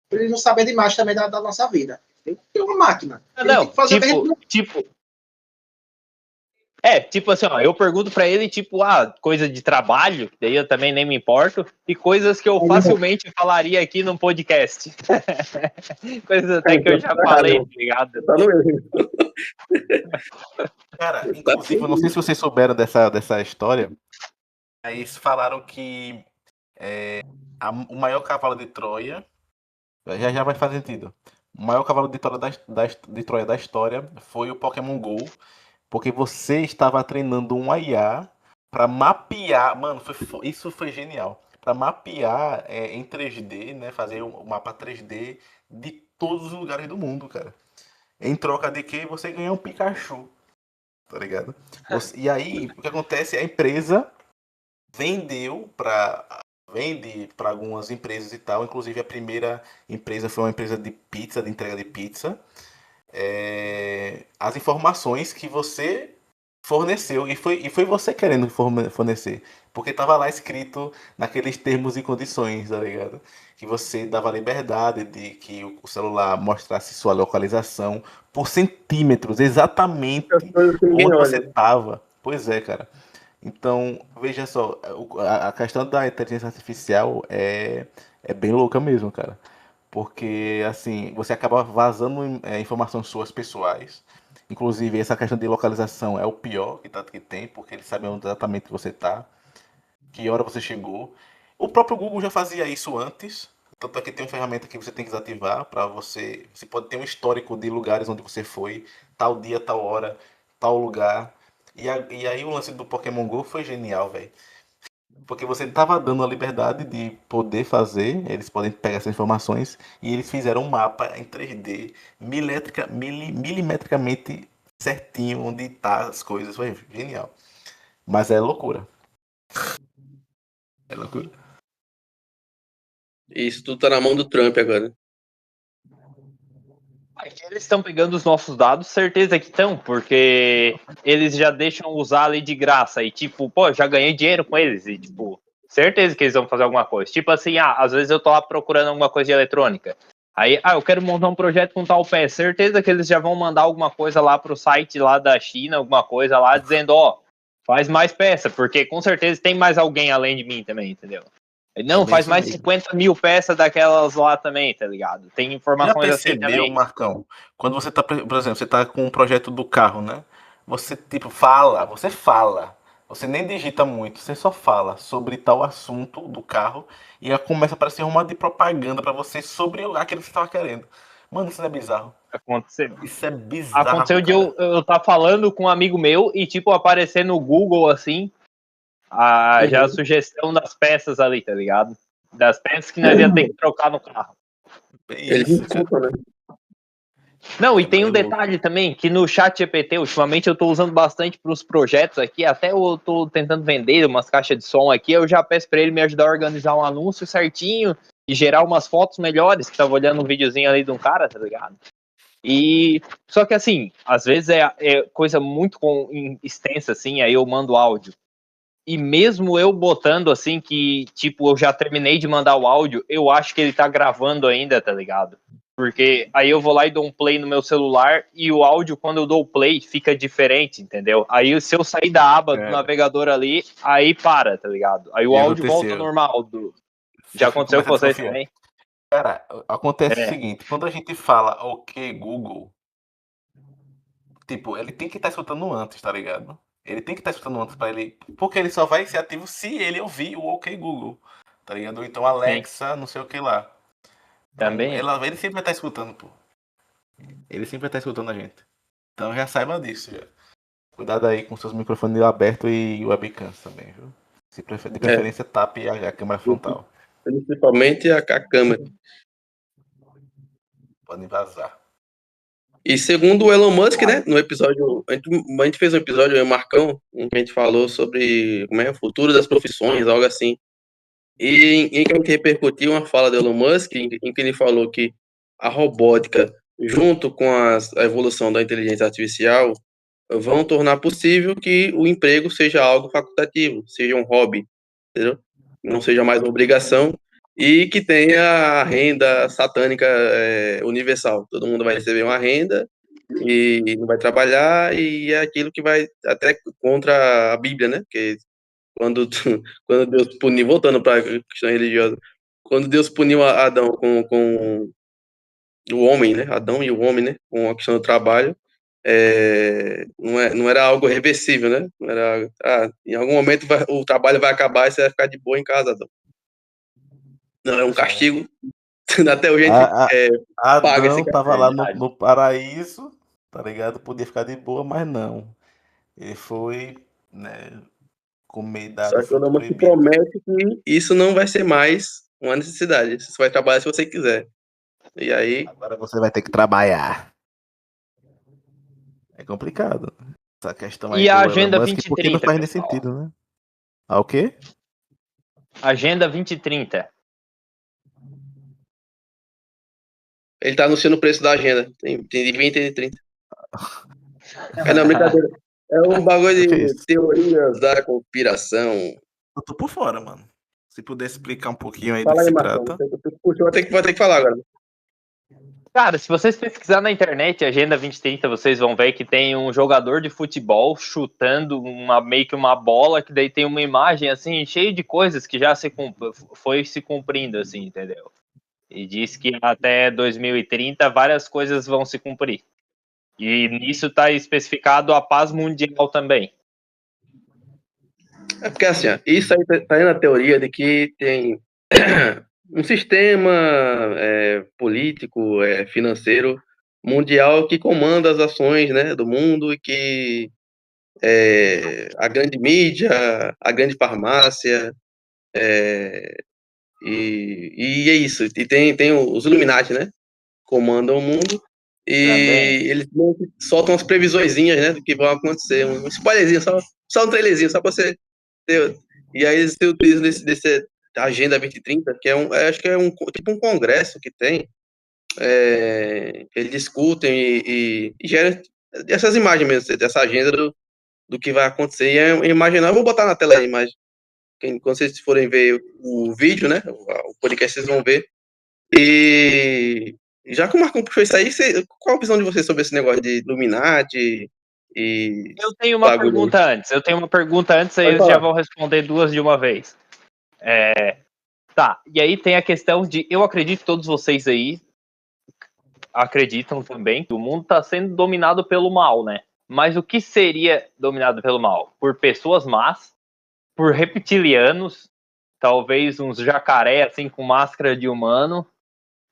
Pra ele não saber demais também da nossa vida. Ele é uma máquina. Ele tem Não, que fazer o que a gente tipo assim, ó, eu pergunto pra ele, tipo, coisa de trabalho, daí eu também nem me importo, e coisas que eu facilmente falaria aqui no podcast. Coisas até que eu já falei, tá ligado? Tá no erro. Cara, inclusive, eu não sei se vocês souberam dessa história, mas falaram que o maior cavalo de Troia, já vai fazer sentido. O maior cavalo de Troia de Troia da história foi o Pokémon GO, porque você estava treinando um IA para mapear, mano, isso foi genial, para mapear em 3D, né, fazer um mapa 3D de todos os lugares do mundo, cara. Em troca de que você ganha um Pikachu, tá ligado? E aí, o que acontece? A empresa vende para algumas empresas e tal. Inclusive a primeira empresa foi uma empresa de pizza, de entrega de pizza. As informações que você forneceu e foi você querendo fornecer, porque estava lá escrito naqueles termos e condições, tá ligado? Que você dava liberdade de que o celular mostrasse sua localização por centímetros, exatamente As coisas que ninguém onde você olha. estava. Pois é, cara. Então, veja só, a questão da inteligência artificial é bem louca mesmo, cara. Porque, assim, você acaba vazando informações suas pessoais. Inclusive, essa questão de localização é o pior que tem, porque eles sabem onde exatamente você tá. que hora você chegou. O próprio Google já fazia isso antes. Tanto é que tem uma ferramenta que você tem que desativar para você. Você pode ter um histórico de lugares onde você foi, tal dia, tal hora, tal lugar. E aí o lance do Pokémon Go foi genial, velho. Porque você estava dando a liberdade de poder fazer, eles podem pegar essas informações, e eles fizeram um mapa em 3D, milimetricamente certinho onde tá as coisas. Foi genial. Mas é loucura. É loucura. Isso tudo tá na mão do Trump agora. Aqui eles estão pegando os nossos dados, certeza que estão, porque eles já deixam usar ali de graça. E tipo, pô, já ganhei dinheiro com eles. E tipo, certeza que eles vão fazer alguma coisa. Tipo assim, às vezes eu tô lá procurando alguma coisa de eletrônica. Aí, eu quero montar um projeto com tal peça. Certeza que eles já vão mandar alguma coisa lá pro site lá da China, alguma coisa lá, dizendo, ó, faz mais peça, porque com certeza tem mais alguém além de mim também, entendeu? Não, faz mais 50 mil peças daquelas lá também, tá ligado? Tem Já informações assim percebeu, também. Marcão? Quando você tá, por exemplo, você tá com um projeto do carro, né? Você, tipo, fala. Você nem digita muito, você só fala sobre tal assunto do carro e já começa a aparecer uma de propaganda pra você sobre aquilo que você tava querendo. Mano, isso não é bizarro. Aconteceu. Isso é bizarro, Aconteceu de cara. eu tá falando com um amigo meu e, tipo, aparecer no Google, assim, já a sugestão das peças ali, tá ligado? Das peças que nós ia ter que trocar no carro. É Eles isso, cara. insultam, né? Não, e É tem bem um louco. detalhe também, que no chat GPT, ultimamente eu tô usando bastante para os projetos aqui, até eu tô tentando vender umas caixas de som aqui, eu já peço para ele me ajudar a organizar um anúncio certinho e gerar umas fotos melhores, que tava olhando um videozinho ali de um cara, tá ligado? E só que assim, às vezes é coisa muito extensa assim, aí eu mando áudio. E mesmo eu botando assim que, tipo, eu já terminei de mandar o áudio, eu acho que ele tá gravando ainda, tá ligado? Porque aí eu vou lá e dou um play no meu celular e o áudio, quando eu dou o play, fica diferente, entendeu? Aí se eu sair da aba do Cara, navegador ali, aí para, tá ligado? Aí o e áudio volta ao aconteceu. normal. Já Você aconteceu começa a com vocês desconfiar. também? Cara, acontece o É, seguinte, quando a gente fala ok Google, tipo, ele tem que estar escutando antes, tá ligado? Ele tem que estar escutando antes pra ele, porque ele só vai ser ativo se ele ouvir o ok Google, tá ligado? Ou então sim, Alexa, não sei o que lá. Então, também. ele sempre vai estar escutando, pô. Ele sempre vai estar escutando a gente. Então já saiba disso, já. Cuidado aí com seus microfones abertos e webcams também, viu? De É, preferência, tape a câmera frontal. principalmente a câmera. Podem vazar. E segundo o Elon Musk, né, no episódio, a gente fez um episódio, eu e o Marcão, em que a gente falou sobre como é o futuro das profissões, algo assim. E em que a gente repercutiu uma fala do Elon Musk, em que ele falou que a robótica, junto com a evolução da inteligência artificial, vão tornar possível que o emprego seja algo facultativo, seja um hobby, entendeu? Não seja mais uma obrigação e que tenha a renda satânica universal. Todo mundo vai receber uma renda e não vai trabalhar e é aquilo que vai até contra a Bíblia, né? Porque quando, quando Deus puniu, voltando para a questão religiosa, quando Deus puniu Adão com o homem, né? Adão e o homem, né? Com a questão do trabalho, não era algo reversível, né? Não era, em algum momento o trabalho vai acabar e você vai ficar de boa em casa, Adão. Não, é um É. castigo. Até hoje a gente A, a- paga esse Adão tava castigo. lá Verdade. no paraíso, tá ligado? Podia ficar de boa, mas não. Ele foi, né, comer Só do que o fruto Elon te proibido. promete que isso não vai ser mais uma necessidade. Você vai trabalhar se você quiser. E aí, Agora você vai ter que trabalhar. É complicado. Essa questão aí E a do Elon Agenda Musk, porque não 2030, faz nem pessoal? sentido, né? Ah, o quê? Agenda 2030. ele tá anunciando o preço da agenda. Tem de 20 e de 30. Não, brincadeira. É um bagulho O que é de isso? teorias da conspiração. Eu tô por fora, mano. Se puder explicar um pouquinho aí do que Fala aí, se Marcão. trata. Puxa, vou ter que falar agora. Cara, se vocês pesquisar na internet Agenda 2030, vocês vão ver que tem um jogador de futebol chutando meio que uma bola, que daí tem uma imagem assim, cheia de coisas que já foi se cumprindo, assim, entendeu? E diz que até 2030 várias coisas vão se cumprir. E nisso está especificado a paz mundial também. É porque assim, ó, isso aí tá aí na teoria de que tem um sistema político, financeiro mundial que comanda as ações, né, do mundo e que a grande mídia, a grande farmácia, e é isso. E tem os Illuminati, né? Comandam o mundo Também. e eles meio que soltam as previsõezinhas, né, do que vai acontecer. Um spoilerzinho, só um trailerzinho, só pra você ter. E aí eles se utilizam desse Agenda 2030, que acho que é tipo um congresso que tem, eles discutem e geram essas imagens mesmo, dessa agenda do que vai acontecer. E imaginar, eu vou botar na tela a imagem. Quando vocês forem ver o vídeo, né, o podcast, vocês vão ver. E já que o Marcão puxou isso aí, qual a visão de vocês sobre esse negócio de Illuminati e Eu tenho uma bagulho aí? pergunta antes. Aí Pode eles já falar. vão responder duas de uma vez. Tá, e aí tem a questão de. Eu acredito que todos vocês aí acreditam também que o mundo está sendo dominado pelo mal, né? Mas o que seria dominado pelo mal? Por pessoas más, por reptilianos, talvez uns jacaré assim com máscara de humano,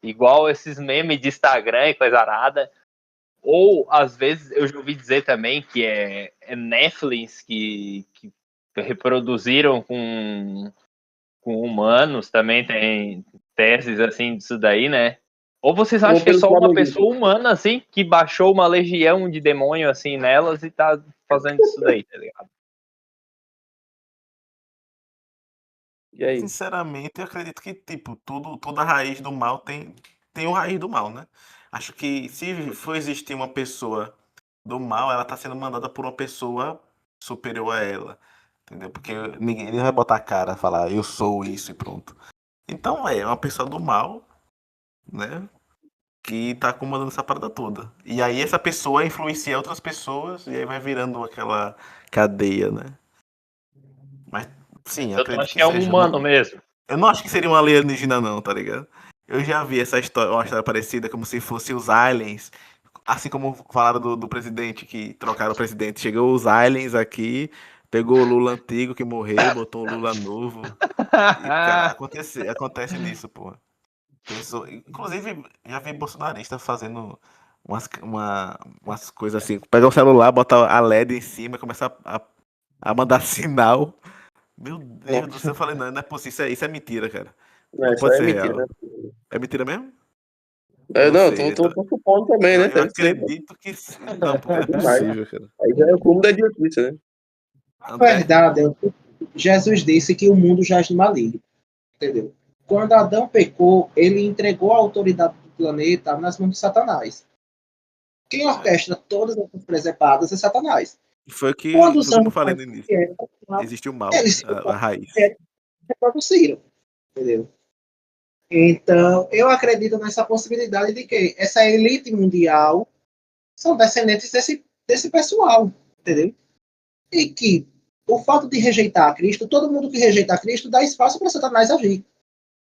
igual esses memes de Instagram e coisa arada. Ou às vezes eu já ouvi dizer também que é Netflix que reproduziram com humanos, também tem teses assim disso daí, né? Ou vocês acham Ou que é pelo só uma flamenguista. pessoa humana, assim, que baixou uma legião de demônio, assim, nelas e tá fazendo isso daí, tá ligado? E aí? Sinceramente, eu acredito que, tipo, toda raiz do mal tem o raiz do mal, né? Acho que se for existir uma pessoa do mal, ela tá sendo mandada por uma pessoa superior a ela. Entendeu? Porque ninguém vai botar a cara, falar eu sou isso e pronto. Então é uma pessoa do mal, né? Que tá comandando essa parada toda. E aí essa pessoa influencia outras pessoas e aí vai virando aquela cadeia, né? Mas sim, eu Eu acredito acho que que é um seja. humano mesmo. Eu não acho que seria um alienígena, não, tá ligado? Eu já vi essa história, uma história parecida, como se fosse os aliens. Assim como falaram do presidente, que trocaram o presidente. Chegou os aliens aqui, pegou o Lula antigo que morreu, botou um Lula novo. E, cara, acontece nisso, pô. Inclusive, já vi bolsonarista fazendo umas coisas assim. Pega o celular, bota a LED em cima e começa a mandar sinal. Meu Deus do céu, eu falei, não, não é possível, isso é mentira, cara. Não, Não isso pode aí é ser mentira, né? real. É mentira mesmo? Não Não, sei. tô supondo também, né? Eu Deve ser, pô. acredito que sim. Não, porque não é Demais. possível, cara. Aí já é o cúmulo da idiotice, né? Na André? verdade, Jesus disse que o mundo jaz no maligno, entendeu? Quando Adão pecou, ele entregou a autoridade do planeta nas mãos de Satanás. Quem orquestra todas essas presepadas é Satanás. Quando os Como eu anjos falei no início. vieram, Existe o mal, eles se a raiz. reproduziram, entendeu? Então, eu acredito nessa possibilidade de que essa elite mundial são descendentes desse pessoal, entendeu? E que o fato de rejeitar Cristo, todo mundo que rejeita Cristo dá espaço para Satanás agir.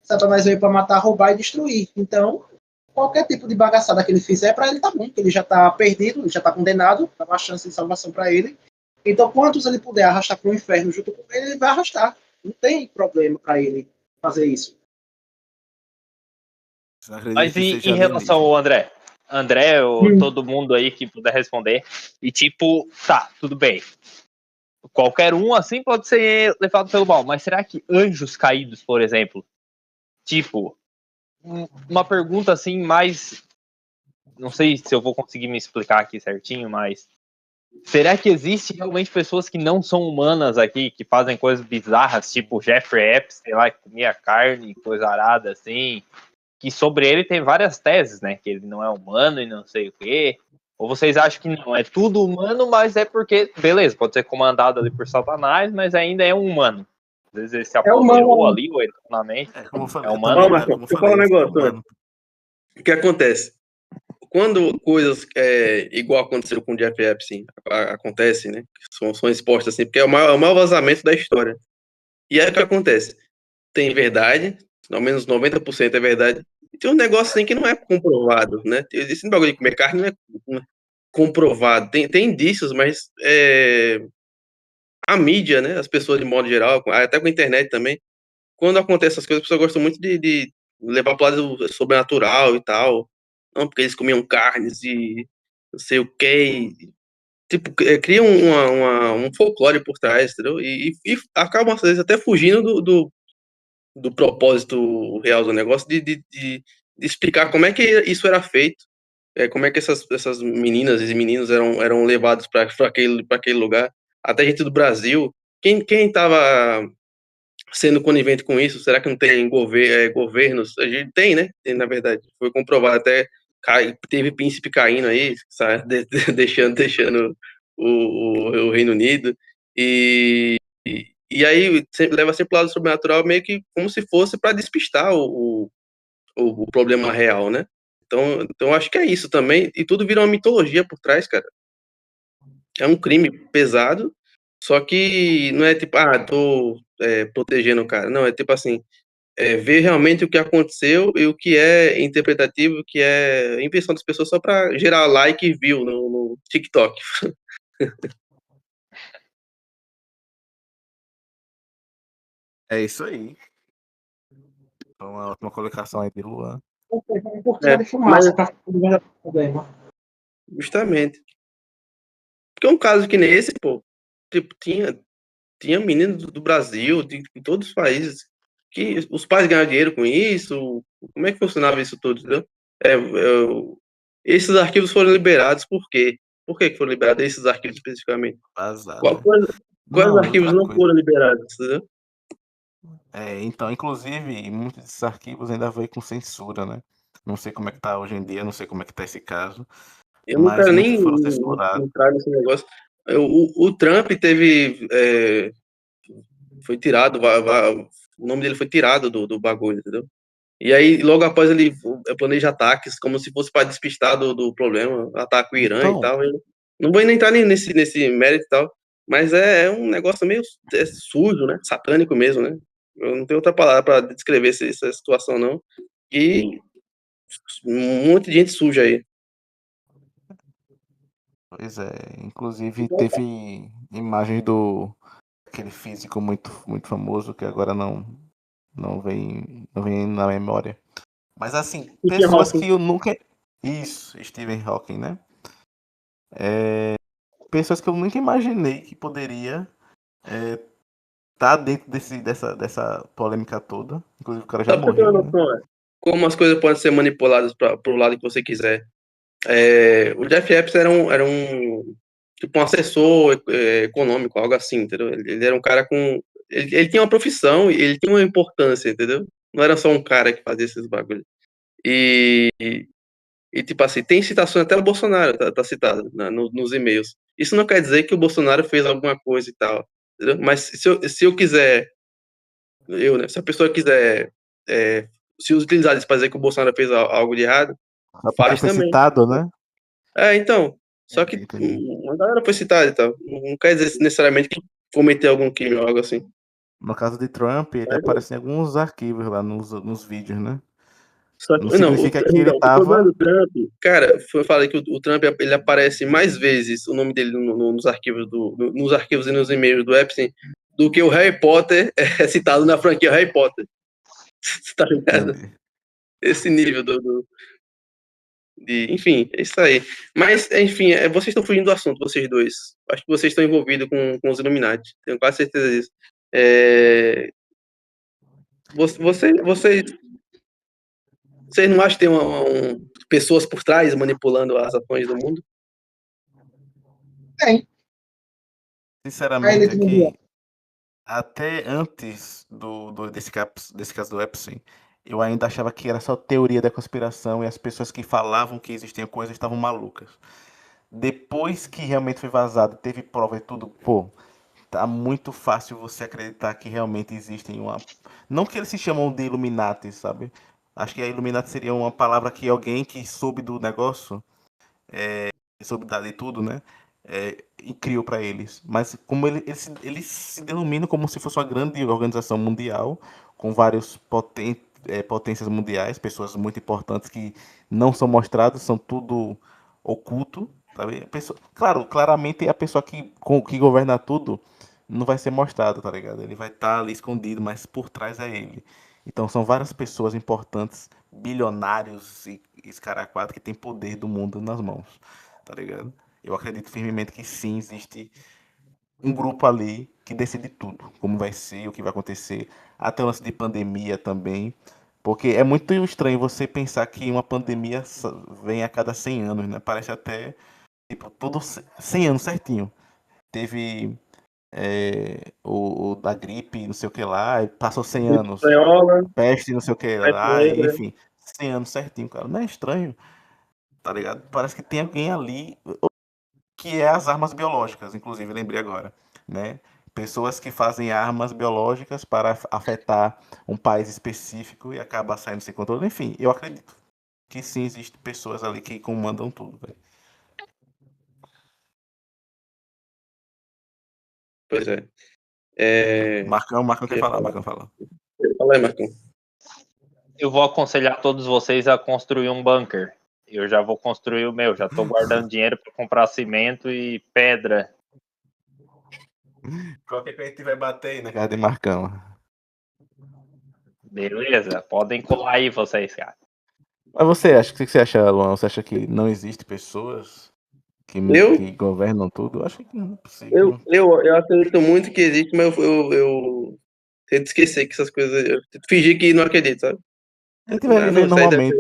Satanás veio para matar, roubar e destruir. Então, qualquer tipo de bagaçada que ele fizer, para ele tá bom, ele já tá perdido, ele já tá condenado, dá uma chance de salvação para ele. Então, quantos ele puder arrastar para o inferno junto com ele, ele vai arrastar. Não tem problema para ele fazer isso. Você não acredita Mas que e seja em relação alienígena? ao André? André, ou todo mundo aí que puder responder. E tipo, tá, tudo bem. Qualquer um assim pode ser levado pelo mal. Mas será que anjos caídos, por exemplo, tipo, uma pergunta assim mais. Não sei se eu vou conseguir me explicar aqui certinho, mas. Será que existe realmente pessoas que não são humanas aqui, que fazem coisas bizarras, tipo Jeffrey Epstein, lá, que comia carne, coisa arada assim? Que sobre ele tem várias teses, né? Que ele não é humano e não sei o quê. Ou vocês acham que não? É tudo humano, mas é porque, beleza, pode ser comandado ali por Satanás, mas ainda é um humano. Às vezes ele se É apoderou humano. ali, ou entrou na mente. Como eu É falei, eu humano? Ó, também, Marcão, como eu deixa eu falar um falei, é negócio, né? humano. O que acontece? Quando coisas igual aconteceu com o Jeff Epstein acontecem, né? São expostas assim, porque é o maior vazamento da história. E aí o que acontece? Tem verdade, ao menos 90% é verdade. E tem um negócio assim que não é comprovado, né? Esse bagulho de comer carne não é comprovado. Tem indícios, mas a mídia, né, as pessoas de modo geral, até com a internet também, quando acontece essas coisas, as pessoas gostam muito de levar pro lado sobrenatural e tal. Não, porque eles comiam carnes e não sei o quê. Tipo, cria um folclore por trás, entendeu? E acabam, às vezes, até fugindo do propósito real do negócio, de explicar como é que isso era feito, como é que essas meninas e meninos eram levados para aquele lugar. Até gente do Brasil. Quem estava sendo conivente com isso? Será que não tem governos? A gente tem, né? Tem, na verdade. Foi comprovado até. Teve príncipe caindo aí, sabe? Deixando o Reino Unido. E aí leva sempre o lado sobrenatural, meio que como se fosse para despistar o problema real, né? Então acho que é isso também. E tudo vira uma mitologia por trás, cara. É um crime pesado, só que não é tipo, tô protegendo o cara. Não, é tipo assim, ver realmente o que aconteceu e o que é interpretativo, o que é invenção das pessoas só pra gerar like e view no TikTok. É isso aí. Então, uma ótima colocação aí de Luan. Ou seja, uma cortina É, de mas fumaça para o problema. justamente. Porque um caso que nem esse, pô, tipo, tinha meninos do Brasil, de todos os países, que os pais ganharam dinheiro com isso. Como é que funcionava isso tudo, entendeu? Esses arquivos foram liberados por quê? Por que foram liberados esses arquivos especificamente? Vazado, Qual- né? Quais, quais Não, e arquivos outra não coisa. foram liberados, entendeu? Então, inclusive, muitos desses arquivos ainda veio com censura, né? Não sei como é que tá hoje em dia, não sei como é que tá esse caso, Eu não mas quero muitos nem foram censurados. entrar nesse negócio. O Trump teve. Foi tirado, o nome dele foi tirado do bagulho, entendeu? E aí, logo após, ele planeja ataques, como se fosse para despistar do problema, ataque o Irã e Então, tal. Eu não vou nem entrar nem nesse mérito e tal, mas é um negócio meio sujo, né? Satânico mesmo, né? Eu não tenho outra palavra para descrever essa situação, não. E um monte de gente suja aí. pois é, inclusive teve imagens do aquele físico muito, muito famoso que agora não vem na memória. Mas assim, Stephen pessoas Hawking. que eu nunca. Isso, Stephen Hawking, né? Pessoas que eu nunca imaginei que poderia estar dentro dessa polêmica toda. Inclusive o cara já Só pra você ter uma morreu, né? noção, como as coisas podem ser manipuladas para o lado que você quiser. O Jeff Epstein era um tipo um assessor econômico, algo assim, entendeu? Ele era um cara com. Ele tinha uma profissão e ele tinha uma importância, entendeu? Não era só um cara que fazia esses bagulhos. E tipo assim, tem citações até o Bolsonaro tá citado nos e-mails. Isso não quer dizer que o Bolsonaro fez alguma coisa e tal, entendeu? Mas se eu quiser, né, se a pessoa quiser se utilizar isso para dizer que o Bolsonaro fez algo de errado, Só porque faz foi também. citado, né? Então, só que Entendi. uma galera foi citada e tal. Não quer dizer necessariamente que cometeu algum crime ou algo assim. No caso de Trump, ele Mas, aparece em alguns arquivos lá nos vídeos, né? só Não que, não, significa que ele então, o problema tava. do Trump, cara, eu falei que o Trump ele aparece mais vezes o nome dele nos arquivos nos arquivos e nos e-mails do Epstein do que o Harry Potter é citado na franquia Harry Potter. Tá ligado? Entendi. Esse nível enfim, é isso aí. Mas, enfim, vocês estão fugindo do assunto, vocês dois. Acho que vocês estão envolvidos com os Illuminati. Tenho quase certeza disso. Vocês não acham que tem pessoas por trás manipulando as ações do mundo? Tem. A Sinceramente, elite mundial. aqui, até antes desse caso do Epstein, eu ainda achava que era só teoria da conspiração e as pessoas que falavam que existiam coisas estavam malucas. Depois que realmente foi vazado, teve prova e tudo, pô, tá muito fácil você acreditar que realmente existem uma. Não que eles se chamam de Illuminati, sabe? Acho que a Illuminati seria uma palavra que alguém que soube do negócio, soube de tudo, né? E criou para eles. Mas como eles se denominam como se fosse uma grande organização mundial, com vários potências mundiais, pessoas muito importantes que não são mostradas, são tudo oculto, sabe? Claramente a pessoa que governa tudo não vai ser mostrado, tá ligado? Ele vai estar ali escondido, mas por trás é ele. Então são várias pessoas importantes, bilionários e escaraquados que têm poder do mundo nas mãos, tá ligado? Eu acredito firmemente que sim, existe um grupo ali que decide tudo, como vai ser, o que vai acontecer, até o lance de pandemia também, porque é muito estranho você pensar que uma pandemia vem a cada 100 anos, né? Parece até, tipo, todo 100 anos certinho. Teve o da gripe, não sei o que lá, e passou 100 Gripe anos, espanhola, peste, não sei o que peste lá, e, negra. enfim, 100 anos certinho, cara. Não é estranho, tá ligado? Parece que tem alguém ali que é as armas biológicas, inclusive, lembrei agora, né? Pessoas que fazem armas biológicas para afetar um país específico e acaba saindo sem controle. Enfim, eu acredito que sim, existem pessoas ali que comandam tudo, velho. Pois é. É... Marcão quer Queria falar, falar. Marcão fala. Fala aí, Marcão. Eu vou aconselhar todos vocês a construir um bunker. Eu já vou construir o meu, já tô guardando dinheiro para comprar cimento e pedra. Qualquer coisa a gente vai bater aí na casa de Marcão. Beleza? Podem colar aí vocês, cara. Mas você acha, o que você acha, Luan? Você acha que não existe pessoas que Eu, governam tudo? Eu acho que não é possível. eu acredito muito que existe, mas eu tento esquecer que essas coisas. Eu tento fingir que não acredito, sabe? A gente vai Ah, viver não, isso aí normalmente.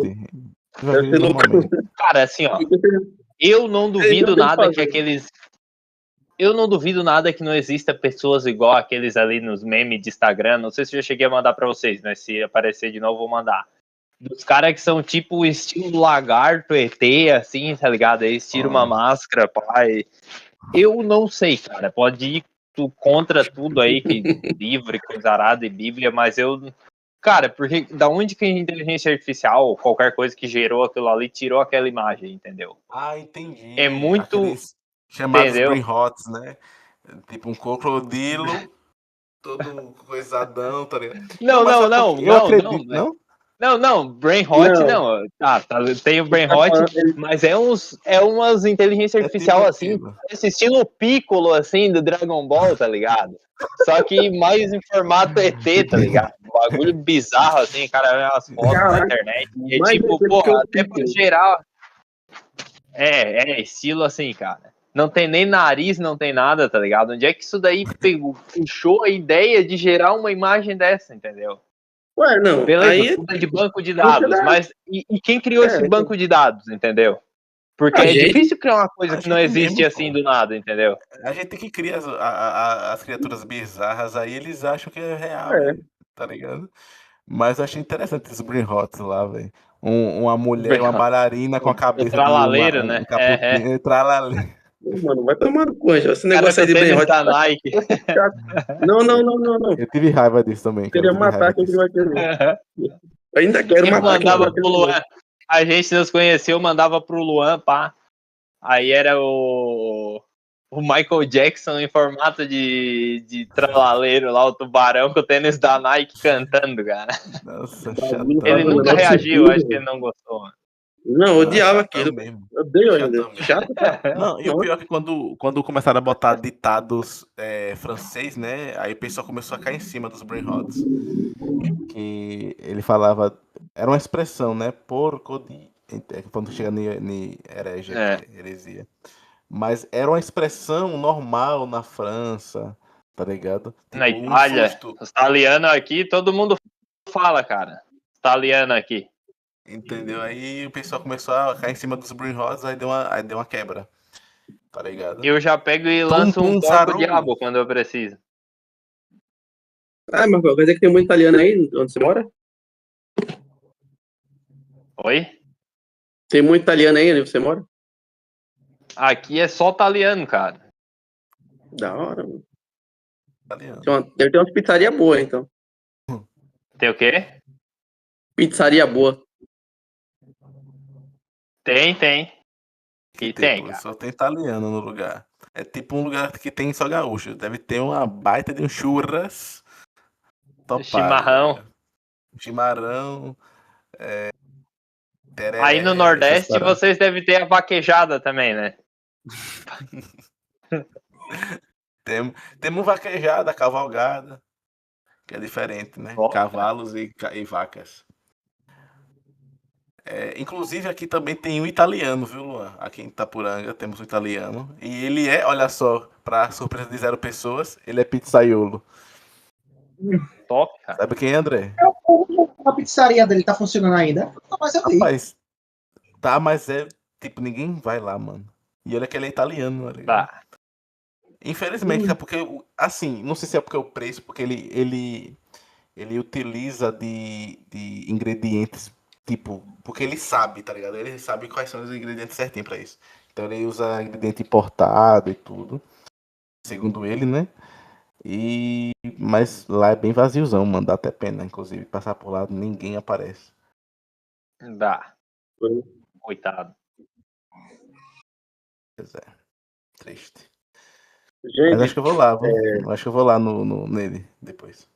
A gente vai deve viver ser louco. normalmente. Cara, assim, ó, eu não Eles não duvido têm o que nada que fazer. aqueles. Eu não duvido nada que não exista pessoas igual aqueles ali nos memes de Instagram. Não sei se eu já cheguei a mandar pra vocês, mas se aparecer de novo, vou mandar. Dos caras que são tipo estilo lagarto, ET, assim, tá ligado? Aí eles tiram uma máscara, pai. Eu não sei, cara. Pode ir contra tudo aí, que livro, coisa arada e Bíblia, mas eu. Cara, porque da onde que a inteligência artificial, qualquer coisa que gerou aquilo ali, tirou aquela imagem, entendeu? Ah, É entendi. muito. Aqueles chamados Entendeu? Brainrots, né? Tipo um crocodilo, todo coisadão, tá ligado? Não, Não, mas não, sabe por não, quê? Eu não, não, acredito, né? não? Não, Brain Hot Não, não. Tá, tem o ele Brain tá Hot, falando. mas é umas inteligência É tipo artificial assim, aquilo. esse estilo Piccolo assim do Dragon Ball, tá ligado? Só que mais em formato ET, tá ligado? Um bagulho bizarro assim, cara, vê umas fotos na Caraca, internet. E é mais tipo, ET do que porra, o até pra Piccolo. gerar. Estilo assim, cara. Não tem nem nariz, não tem nada, tá ligado? Onde é que isso daí pegou, puxou a ideia de gerar uma imagem dessa, entendeu? Ué, não. Beleza, Aí tudo é de banco de você dados, dá. mas e quem criou esse Então, banco de dados, entendeu? Porque a é gente. difícil criar uma coisa A que não gente existe mesmo, assim pô. do nada, entendeu? A gente que cria as criaturas bizarras aí, eles acham que é real, É. tá ligado? Mas eu achei interessante esses Brainrots lá, velho. Uma mulher, uma Bem, bailarina com a o cabeça de tralaleiro, um né? caputinho, tralali. Mano, vai tomar no cu, Angel. Esse Cara negócio com aí o de Brain tênis Rot da tá Nike. chato. Não, não, não, não, não. Eu tive raiva disso também, cara. Eu Queria tive raiva matar quem disso. vai querer. Ainda quero Eu matar quem mandava vai pro querer. Luan. A gente nos conheceu, mandava pro Luan, pá. Aí era o Michael Jackson em formato de tralaleiro lá, o tubarão com o tênis da Nike cantando, cara. Nossa, Bagulho Ele faz o chatão, nunca menor velho. reagiu, acho sentido, que velho. ele não gostou, mano. Não, eu Não, odiava chatão aquilo. mesmo. Odeio ainda. Chatão mesmo. Chato, cara. Não, e o Nossa. pior é que quando começaram a botar ditados francês, né? Aí o pessoal começou a cair em cima dos Brainrots. Que ele falava. Era uma expressão, né? Porco de. Quando chega em herege aqui, É. heresia. Mas era uma expressão normal na França, tá ligado? Na Tipo, um Itália, susto, os italianos aqui, todo mundo fala, cara. Italiano aqui. entendeu? Aí o pessoal começou a cair em cima dos Brainrots, aí deu uma quebra, tá ligado? Eu já pego e Tum lanço um tum porco saru. diabo quando eu preciso. Ah, Marcão, quer dizer que tem muito italiano aí onde você mora? Oi? Tem muito italiano aí onde você mora? Aqui é só italiano, cara. Da hora, mano. Italiano. Deve ter umas pizzaria boa, então. Tem o quê? Pizzaria boa. Tem. Que E tem, tem, pô, cara. só tem italiano no lugar. É tipo um lugar que tem só gaúcho. Deve ter uma baita de um churras topado, tá Chimarrão. ligado? Chimarrão, Aí no tereré, essas Nordeste paradas. vocês devem ter a vaquejada também, né? Temos vaquejada, cavalgada, que é diferente, né? Ó. Cavalos e vacas. Inclusive aqui também tem um italiano, viu, Luan? Aqui em Itapuranga temos um italiano. E ele olha só, pra surpresa de 0 pessoas, ele é pizzaiolo. Top, cara. Sabe quem é, André? A pizzaria dele tá funcionando ainda? Não, mas eu vi. Rapaz, tá, mas tipo, ninguém vai lá, mano. E olha que ele é italiano, tá ligado? Tá. Infelizmente, é porque, assim, não sei se é porque é o preço, porque ele utiliza de ingredientes, tipo, porque ele sabe, tá ligado? Ele sabe quais são os ingredientes certinhos pra isso. Então ele usa ingrediente importado e tudo, segundo ele, né? Mas lá é bem vaziozão, mano, dá até pena, inclusive, passar por lá, ninguém aparece. Dá. Coitado. Pois é, triste. Gente, Mas acho que eu vou lá, acho que eu vou lá nele depois.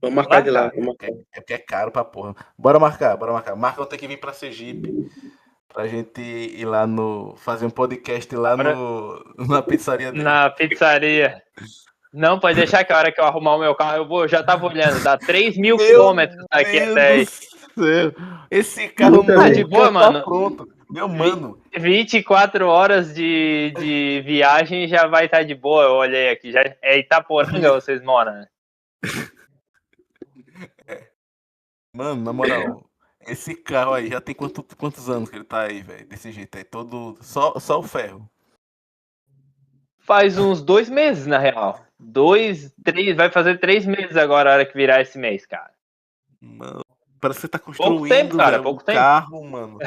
vamos marcar de lá. Lá, Vamos marcar. É porque é caro pra porra. Bora marcar. Marca tem que vir pra Sergipe pra gente ir lá fazer um podcast lá na pizzaria dele. Na pizzaria. Não, pode deixar que a hora que eu arrumar o meu carro, já tava olhando, dá 3.000 quilômetros daqui até aí. Céu. Esse carro Tá de boa, tá mano? pronto. Meu mano. 24 horas de viagem já vai estar de boa, eu olhei aqui. Já é Itaporanga vocês moram, né? Mano, na moral, esse carro aí já tem quantos anos que ele tá aí, velho? Desse jeito aí, todo. Só o ferro. Faz uns 2 meses, na real. 2, 3, vai fazer 3 meses agora, a hora que virar esse mês, cara. Mano, parece que você tá Pouco construindo, tempo, cara, velho, pouco o tempo. carro, mano.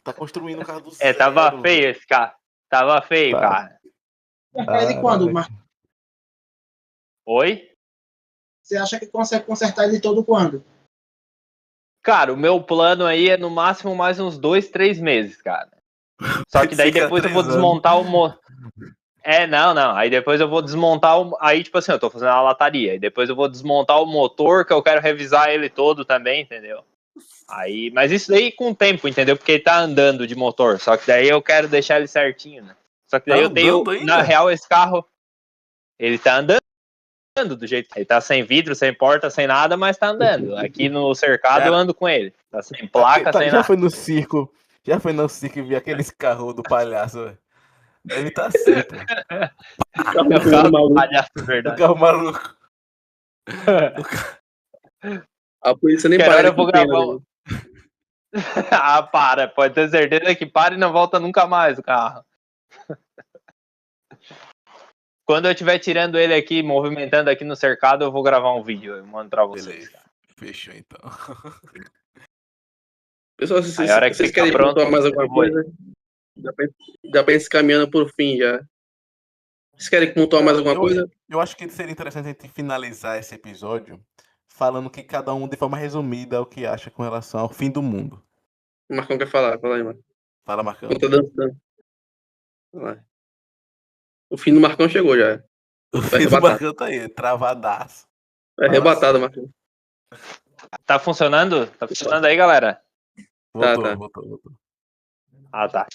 Tá construindo o carro do zero. Tava feio velho. esse carro. Tava feio, Tá. cara. Consertar ele quando, Caralho. Marcos? Oi? Você acha que consegue consertar ele todo quando? Cara, o meu plano aí é no máximo mais uns 2, 3 meses, cara. Só que daí depois eu vou desmontar o motor. Não. Aí depois eu vou desmontar o. Aí, tipo assim, eu tô fazendo a lataria. Aí depois eu vou desmontar o motor, que eu quero revisar ele todo também, entendeu? Aí, mas isso daí com o tempo, entendeu? Porque ele tá andando de motor. Só que daí eu quero deixar ele certinho, né? Só que daí Tá eu tenho. andando ainda? Na real, esse carro. Ele tá andando do jeito. Ele tá sem vidro, sem porta, sem nada, mas tá andando. Aqui no cercado eu ando com ele. Tá sem placa, sem já nada. foi no circo. Já foi no circo e viu aqueles carros do palhaço, velho. Deve estar assim, pô. É o carro do palhaço, O verdade. carro maluco. A polícia nem Quero hora para eu vou gravar. Ah, para. Pode ter certeza que para e não volta nunca mais o carro. Quando eu estiver tirando ele aqui, movimentando aqui no cercado, eu vou gravar um vídeo. Eu mando pra vocês. Beleza. Cara. Fechou, então. Pessoal, Aí a hora que vocês ficar querem pronto, pontuar mais alguma eu vou. coisa? Já pra ir se caminhando por fim já. Vocês querem pontuar mais alguma coisa? Eu acho que seria interessante a gente finalizar esse episódio falando que cada um, de forma resumida, o que acha com relação ao fim do mundo. O Marcão quer falar. Fala aí, Marcão. Fala, Marcão. Tá dançando. Vai lá. O fim do Marcão chegou já. O fim do Marcão tá aí, travadaço. É arrebatado, Marcão. Tá funcionando? Tá funcionando aí, galera? Voltou. Ah, tá.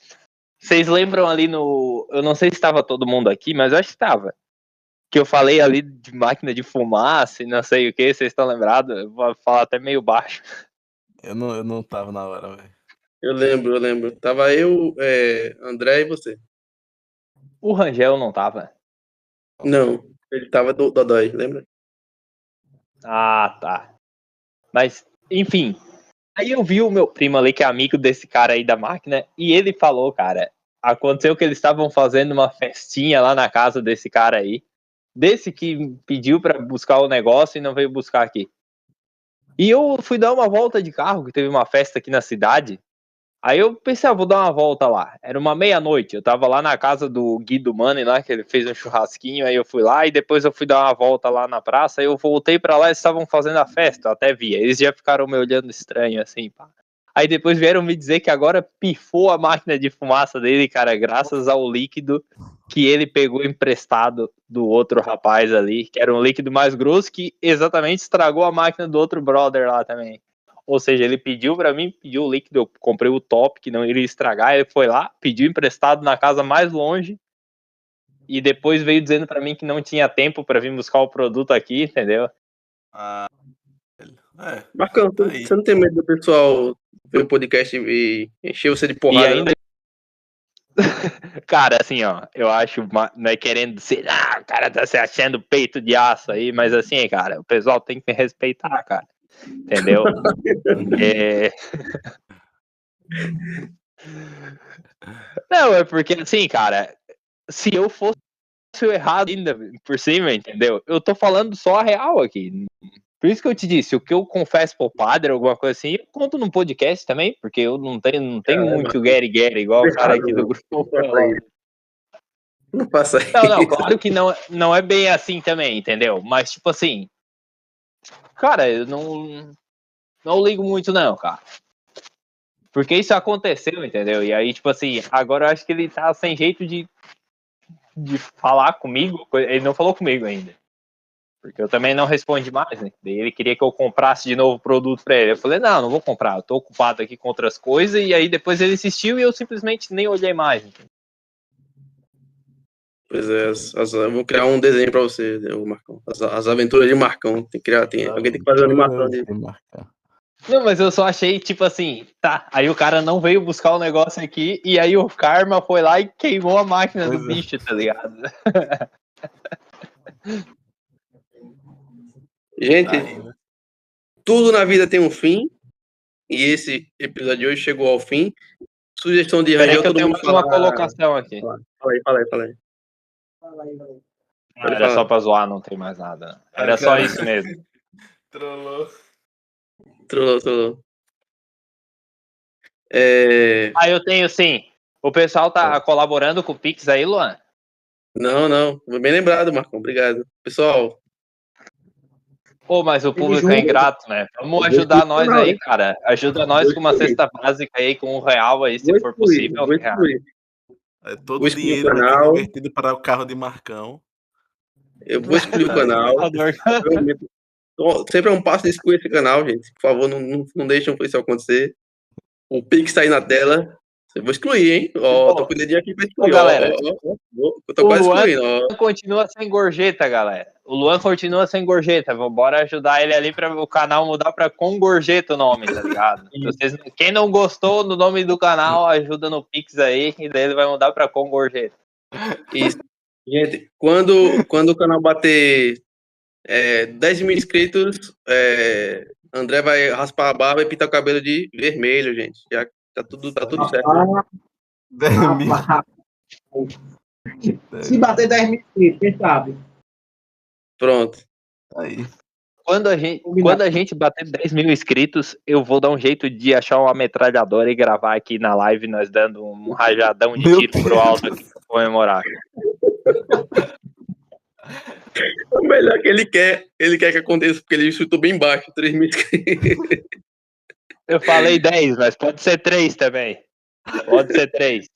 Vocês lembram ali no. Eu não sei se estava todo mundo aqui, mas eu acho que estava. Que eu falei ali de máquina de fumaça e não sei o que, vocês estão lembrados? Eu vou falar até meio baixo. Eu não tava na hora, velho. Eu lembro. Tava eu, André e você. O Rangel não tava. Não, ele tava do Dodói, lembra? Ah, tá. Mas, enfim. Aí eu vi o meu primo ali, que é amigo desse cara aí da máquina, e ele falou, cara, aconteceu que eles estavam fazendo uma festinha lá na casa desse cara aí, desse que pediu pra buscar o negócio e não veio buscar aqui. E eu fui dar uma volta de carro, que teve uma festa aqui na cidade. Aí eu pensei, vou dar uma volta lá. Era uma meia-noite, eu tava lá na casa do Gui do Money lá, que ele fez um churrasquinho, aí eu fui lá e depois eu fui dar uma volta lá na praça, aí eu voltei pra lá e eles estavam fazendo a festa, eu até vi. Eles já ficaram me olhando estranho, assim, pá. Aí depois vieram me dizer que agora pifou a máquina de fumaça dele, cara, graças ao líquido que ele pegou emprestado do outro rapaz ali, que era um líquido mais grosso, que exatamente estragou a máquina do outro brother lá também. Ou seja, ele pediu pra mim, pediu o líquido, eu comprei o top, que não iria estragar, ele foi lá, pediu emprestado na casa mais longe, e depois veio dizendo pra mim que não tinha tempo pra vir buscar o produto aqui, entendeu? Ah, é, Marcão, tá aí. você não tem medo do pessoal ver o podcast e encher você de E porrada, ainda. Cara, assim, ó, eu acho, não é querendo ser, o cara tá se achando peito de aço aí, mas assim, cara, o pessoal tem que me respeitar, cara, entendeu? É... Não, é porque, assim, cara, se eu fosse o errado ainda por cima, entendeu? Eu tô falando só a real aqui. Por isso que eu te disse, o que eu confesso pro padre, alguma coisa assim, eu conto num podcast também, porque eu não tenho muito Gary igual o cara aqui do grupo. Não faça Não, isso. claro que não é bem assim também, entendeu? Mas, tipo assim, cara, eu não ligo muito não, cara. Porque isso aconteceu, entendeu? E aí, tipo assim, agora eu acho que ele tá sem jeito de falar comigo. Ele não falou comigo ainda. Porque eu também não respondi mais, né? Daí ele queria que eu comprasse de novo o produto pra ele. Eu falei, não vou comprar, eu tô ocupado aqui com outras coisas. E aí depois ele insistiu e eu simplesmente nem olhei mais. Entendeu? Pois é, eu vou criar um desenho pra você, Marcão. As aventuras de Marcão. Tem que criar, alguém tem que fazer uma animação de. Não, mas eu só achei, tipo assim, tá. Aí o cara não veio buscar o negócio aqui, e aí o Karma foi lá e queimou a máquina do bicho, tá ligado? Gente, tudo na vida tem um fim, e esse episódio de hoje chegou ao fim. Sugestão de Peraí Rangel, que eu todo tenho mundo mais uma falar. colocação aqui. Fala aí. Pode Era falar. só pra zoar, não tem mais nada. Era só isso mesmo. Trollou. Eu tenho sim. O pessoal tá colaborando com o Pix aí, Luan? Não. Bem lembrado, Marcão. Obrigado. Pessoal. Pô, mas o público é ingrato, né? Vamos ajudar nós aí, cara. Ajuda nós com uma cesta básica aí, com R$1 aí, se for possível. Todo o dinheiro vai ser convertido para o carro de Marcão. Eu vou excluir o canal. Sempre é um passo de excluir esse canal, gente. Por favor, não deixem isso acontecer. O Pix tá aí na tela. Eu vou excluir, hein? Tô com o dedinho aqui pra excluir. Galera, eu tô quase excluindo. O Luan continua sem gorjeta, galera. O Luan continua sem gorjeta. Bora ajudar ele ali para o canal mudar para com gorjeta o nome, tá ligado? Quem não gostou do nome do canal, ajuda no Pix aí, e daí ele vai mudar para com gorjeta. Isso. Gente, quando o canal bater 10 mil inscritos, André vai raspar a barba e pintar o cabelo de vermelho, gente. Já tá tudo certo. 10 mil. Se bater 10 mil inscritos, quem sabe? Pronto. Aí. Quando a gente bater 10 mil inscritos, eu vou dar um jeito de achar uma metralhadora e gravar aqui na live, nós dando um rajadão de tiro pro alto aqui pra comemorar. O melhor que ele quer que aconteça, porque ele chutou bem baixo, 3 mil inscritos. Eu falei 10, mas pode ser 3 também. Pode ser 3.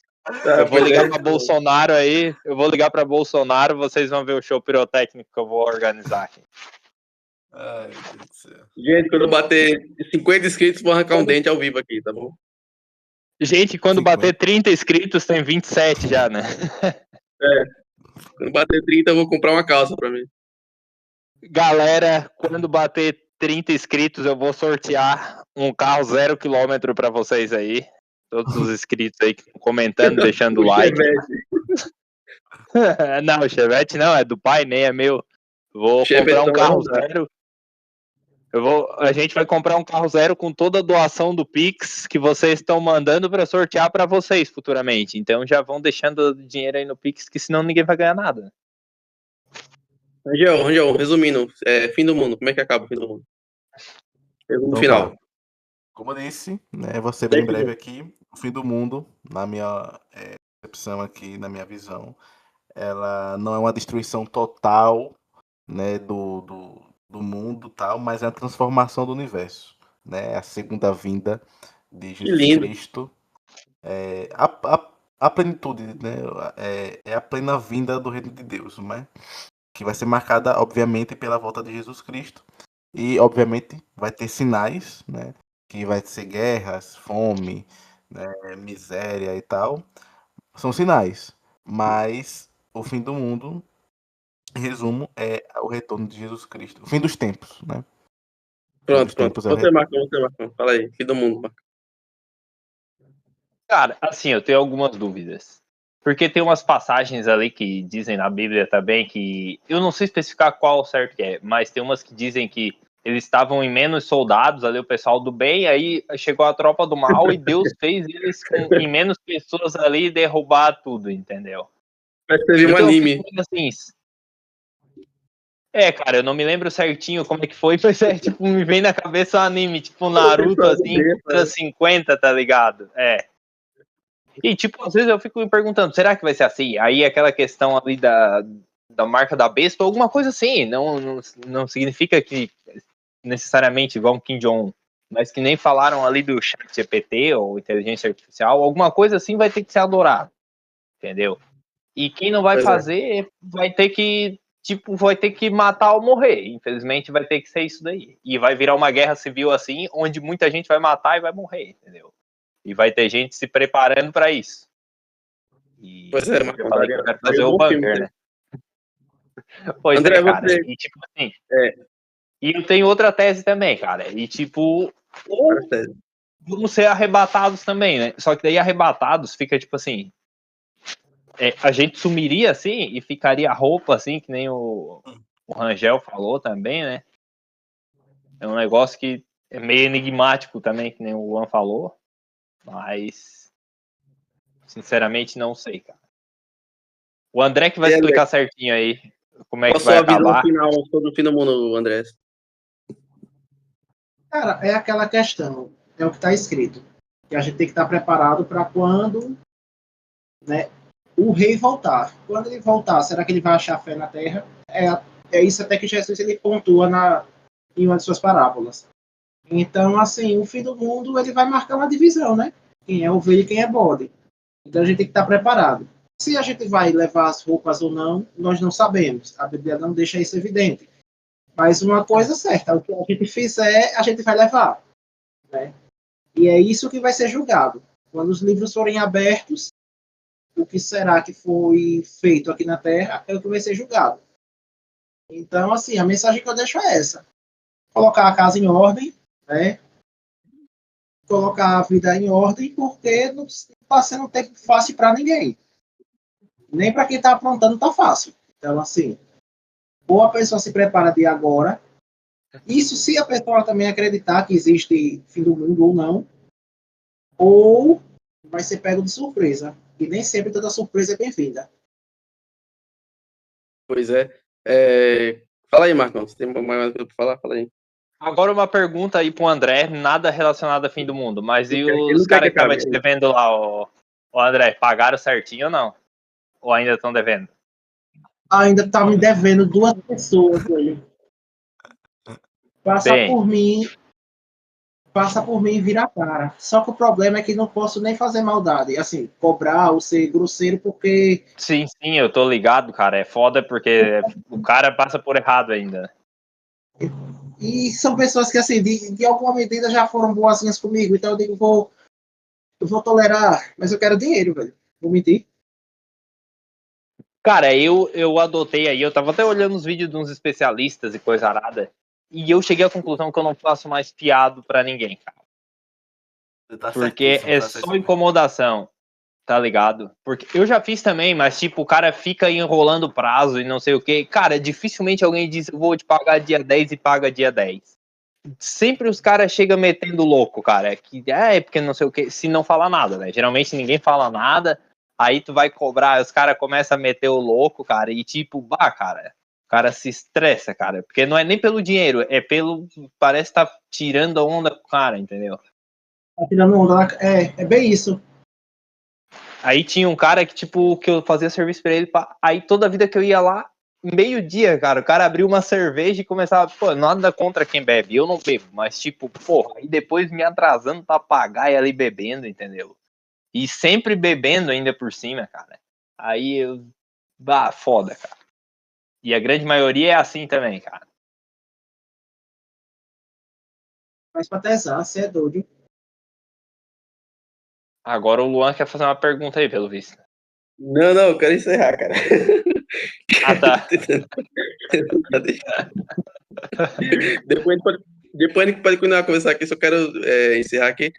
Eu vou ligar pra Bolsonaro aí. Eu vou ligar pra Bolsonaro, vocês vão ver o show pirotécnico que eu vou organizar aqui. Ai, meu Deus do céu. Gente, quando bater 50 inscritos, vou arrancar um dente ao vivo aqui, tá bom? Gente, quando 50. bater 30 inscritos, tem 27 já, né? Quando bater 30, eu vou comprar uma calça pra mim. Galera, quando bater 30 inscritos, eu vou sortear um carro 0 km pra vocês aí. Todos os inscritos aí comentando, deixando o like. Não, o Chevette não, é do pai, nem é meu. Vou comprar um carro zero. A gente vai comprar um carro zero com toda a doação do Pix que vocês estão mandando para sortear para vocês futuramente. Então já vão deixando dinheiro aí no Pix, que senão ninguém vai ganhar nada. Rangel, resumindo, fim do mundo. Como é que acaba o fim do mundo? Resumo final. Tá. Como eu disse, né, vou ser bem breve aqui. O fim do mundo, na minha percepção aqui, na minha visão, ela não é uma destruição total, né, do mundo, tal, mas é a transformação do universo, né? A segunda vinda de Jesus Cristo, a plenitude, né? É a plena vinda do reino de Deus, né? Que vai ser marcada, obviamente, pela volta de Jesus Cristo e, obviamente, vai ter sinais, né? Que vai ser guerras, fome, né, miséria e tal. São sinais, mas o fim do mundo, em resumo, é o retorno de Jesus Cristo. O fim dos tempos, né? Pronto. Você, Marcão, fala aí, fim do mundo, Marcão. Cara, assim, eu tenho algumas dúvidas. Porque tem umas passagens ali que dizem na Bíblia também que. Eu não sei especificar qual certo que é, mas tem umas que dizem que eles estavam em menos soldados ali, o pessoal do bem, aí chegou a tropa do mal e Deus fez eles em menos pessoas ali derrubar tudo, entendeu? Mas teve um Então, eu anime. fico assim. Cara, eu não me lembro certinho como é que foi, mas tipo, me vem na cabeça um anime, tipo Naruto, assim, contra 50, tá ligado? E, tipo, às vezes eu fico me perguntando, será que vai ser assim? Aí aquela questão ali da marca da besta, alguma coisa assim, não significa que necessariamente vão Kim Jong-un, mas que nem falaram ali do chat GPT ou inteligência artificial, alguma coisa assim vai ter que ser adorado, entendeu? E quem não vai Pois é. fazer vai ter que, tipo, vai ter que matar ou morrer. Infelizmente vai ter que ser isso daí. E vai virar uma guerra civil assim, onde muita gente vai matar e vai morrer, entendeu? E vai ter gente se preparando para isso. E Pois é, eu Marcão, falei que eu daria quero fazer um o bom filme. bunker, né? Pois André, cara. você... E tipo assim. E eu tenho outra tese também, cara. E tipo, ou vamos ser arrebatados também, né? Só que daí arrebatados fica tipo assim. A gente sumiria assim e ficaria a roupa assim, que nem o Rangel falou também, né? É um negócio que é meio enigmático também, que nem o Juan falou. Mas, sinceramente, não sei, cara. O André que vai explicar certinho aí como é Qual que a vai sua visão acabar. final sobre o fim do mundo, André? Cara, é aquela questão, é o que está escrito, que a gente tem que estar preparado para quando, né, o rei voltar. Quando ele voltar, será que ele vai achar fé na terra? É isso até que Jesus ele pontua em uma de suas parábolas. Então, assim, o fim do mundo ele vai marcar uma divisão, né? Quem é ovelha e quem é bode. Então a gente tem que estar preparado. Se a gente vai levar as roupas ou não, nós não sabemos. A Bíblia não deixa isso evidente. Mas uma coisa é certa, o que a gente fizer, a gente vai levar. Né? E é isso que vai ser julgado. Quando os livros forem abertos, o que será que foi feito aqui na Terra é o que vai ser julgado. Então, assim, a mensagem que eu deixo é essa. Colocar a casa em ordem, né? Colocar a vida em ordem, porque não está sendo um tempo fácil para ninguém. Nem para quem está aprontando está fácil. Então, assim, ou a pessoa se prepara de agora, isso se a pessoa também acreditar que existe fim do mundo ou não, ou vai ser pego de surpresa. E nem sempre toda surpresa é bem-vinda. Pois é. Fala aí, Marcão. Você tem mais coisa para falar? Fala aí. Agora uma pergunta aí pro André, nada relacionado a fim do mundo, mas e Ele os não quer caras que que estavam acabe. te devendo lá, o André, pagaram certinho ou não? Ou ainda estão devendo? Ainda está me devendo 2 pessoas aí. Passa Bem, por mim e vira a cara. Só que o problema é que não posso nem fazer maldade. Assim, cobrar ou ser grosseiro, porque. sim, eu tô ligado, cara. É foda porque o cara passa por errado ainda. E são pessoas que, assim, de alguma medida já foram boazinhas comigo. Então eu digo, eu vou tolerar, mas eu quero dinheiro, velho. Vou mentir. Cara, eu adotei aí, eu tava até olhando os vídeos de uns especialistas e coisa arada, e eu cheguei à conclusão que eu não faço mais fiado pra ninguém, cara. Você tá Porque certíssimo, é faça só isso mesmo. incomodação, tá ligado? Porque eu já fiz também, mas tipo, o cara fica enrolando o prazo e não sei o que. Cara, dificilmente alguém diz, eu vou te pagar dia 10 e paga dia 10. Sempre os caras chegam metendo louco, cara. Que é porque não sei o que, se não falar nada, né? Geralmente ninguém fala nada, aí tu vai cobrar, os caras começam a meter o louco, cara, e tipo, bah, cara, o cara se estressa, cara, porque não é nem pelo dinheiro, é pelo, parece que tá tirando a onda com o cara, entendeu? Tá tirando onda. É bem isso. Aí tinha um cara que, tipo, que eu fazia serviço pra ele, aí toda vida que eu ia lá, meio-dia, cara, o cara abriu uma cerveja e começava, pô, nada contra quem bebe, eu não bebo, mas tipo, porra, aí depois me atrasando pra pagar e ali bebendo, entendeu? E sempre bebendo ainda por cima, cara. Aí eu, bah, foda, cara. E a grande maioria é assim também, cara. Mas pra tesar, você é doido. Agora o Luan quer fazer uma pergunta aí, pelo visto. Não, eu quero encerrar, cara. Ah, tá. Depois a gente pode continuar a conversar aqui, só quero encerrar aqui.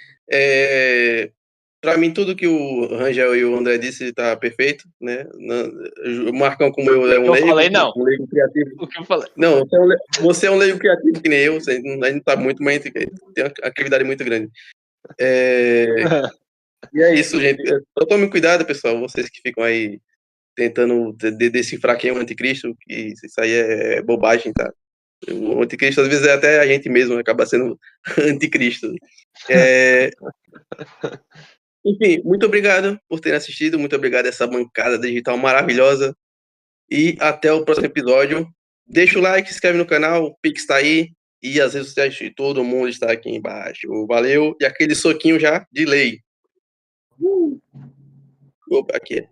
Para mim, tudo que o Rangel e o André disse tá perfeito, né? O Marcão, como eu, é um Eu leigo. falei não. Um leigo criativo. O que eu falei? Não, você é um leigo criativo que nem eu, você não tá muito, mas tem uma atividade muito grande. E é isso, gente. Só tomem cuidado, pessoal, vocês que ficam aí tentando decifrar quem é o anticristo, que isso aí é bobagem, tá? O anticristo, às vezes, é até a gente mesmo, acaba sendo anticristo. Enfim, muito obrigado por terem assistido, muito obrigado a essa bancada digital maravilhosa, e até o próximo episódio. Deixa o like, se inscreve no canal, o Pix tá aí, e as redes sociais de todo mundo está aqui embaixo. Valeu, e aquele soquinho já de lei. Opa, aqui.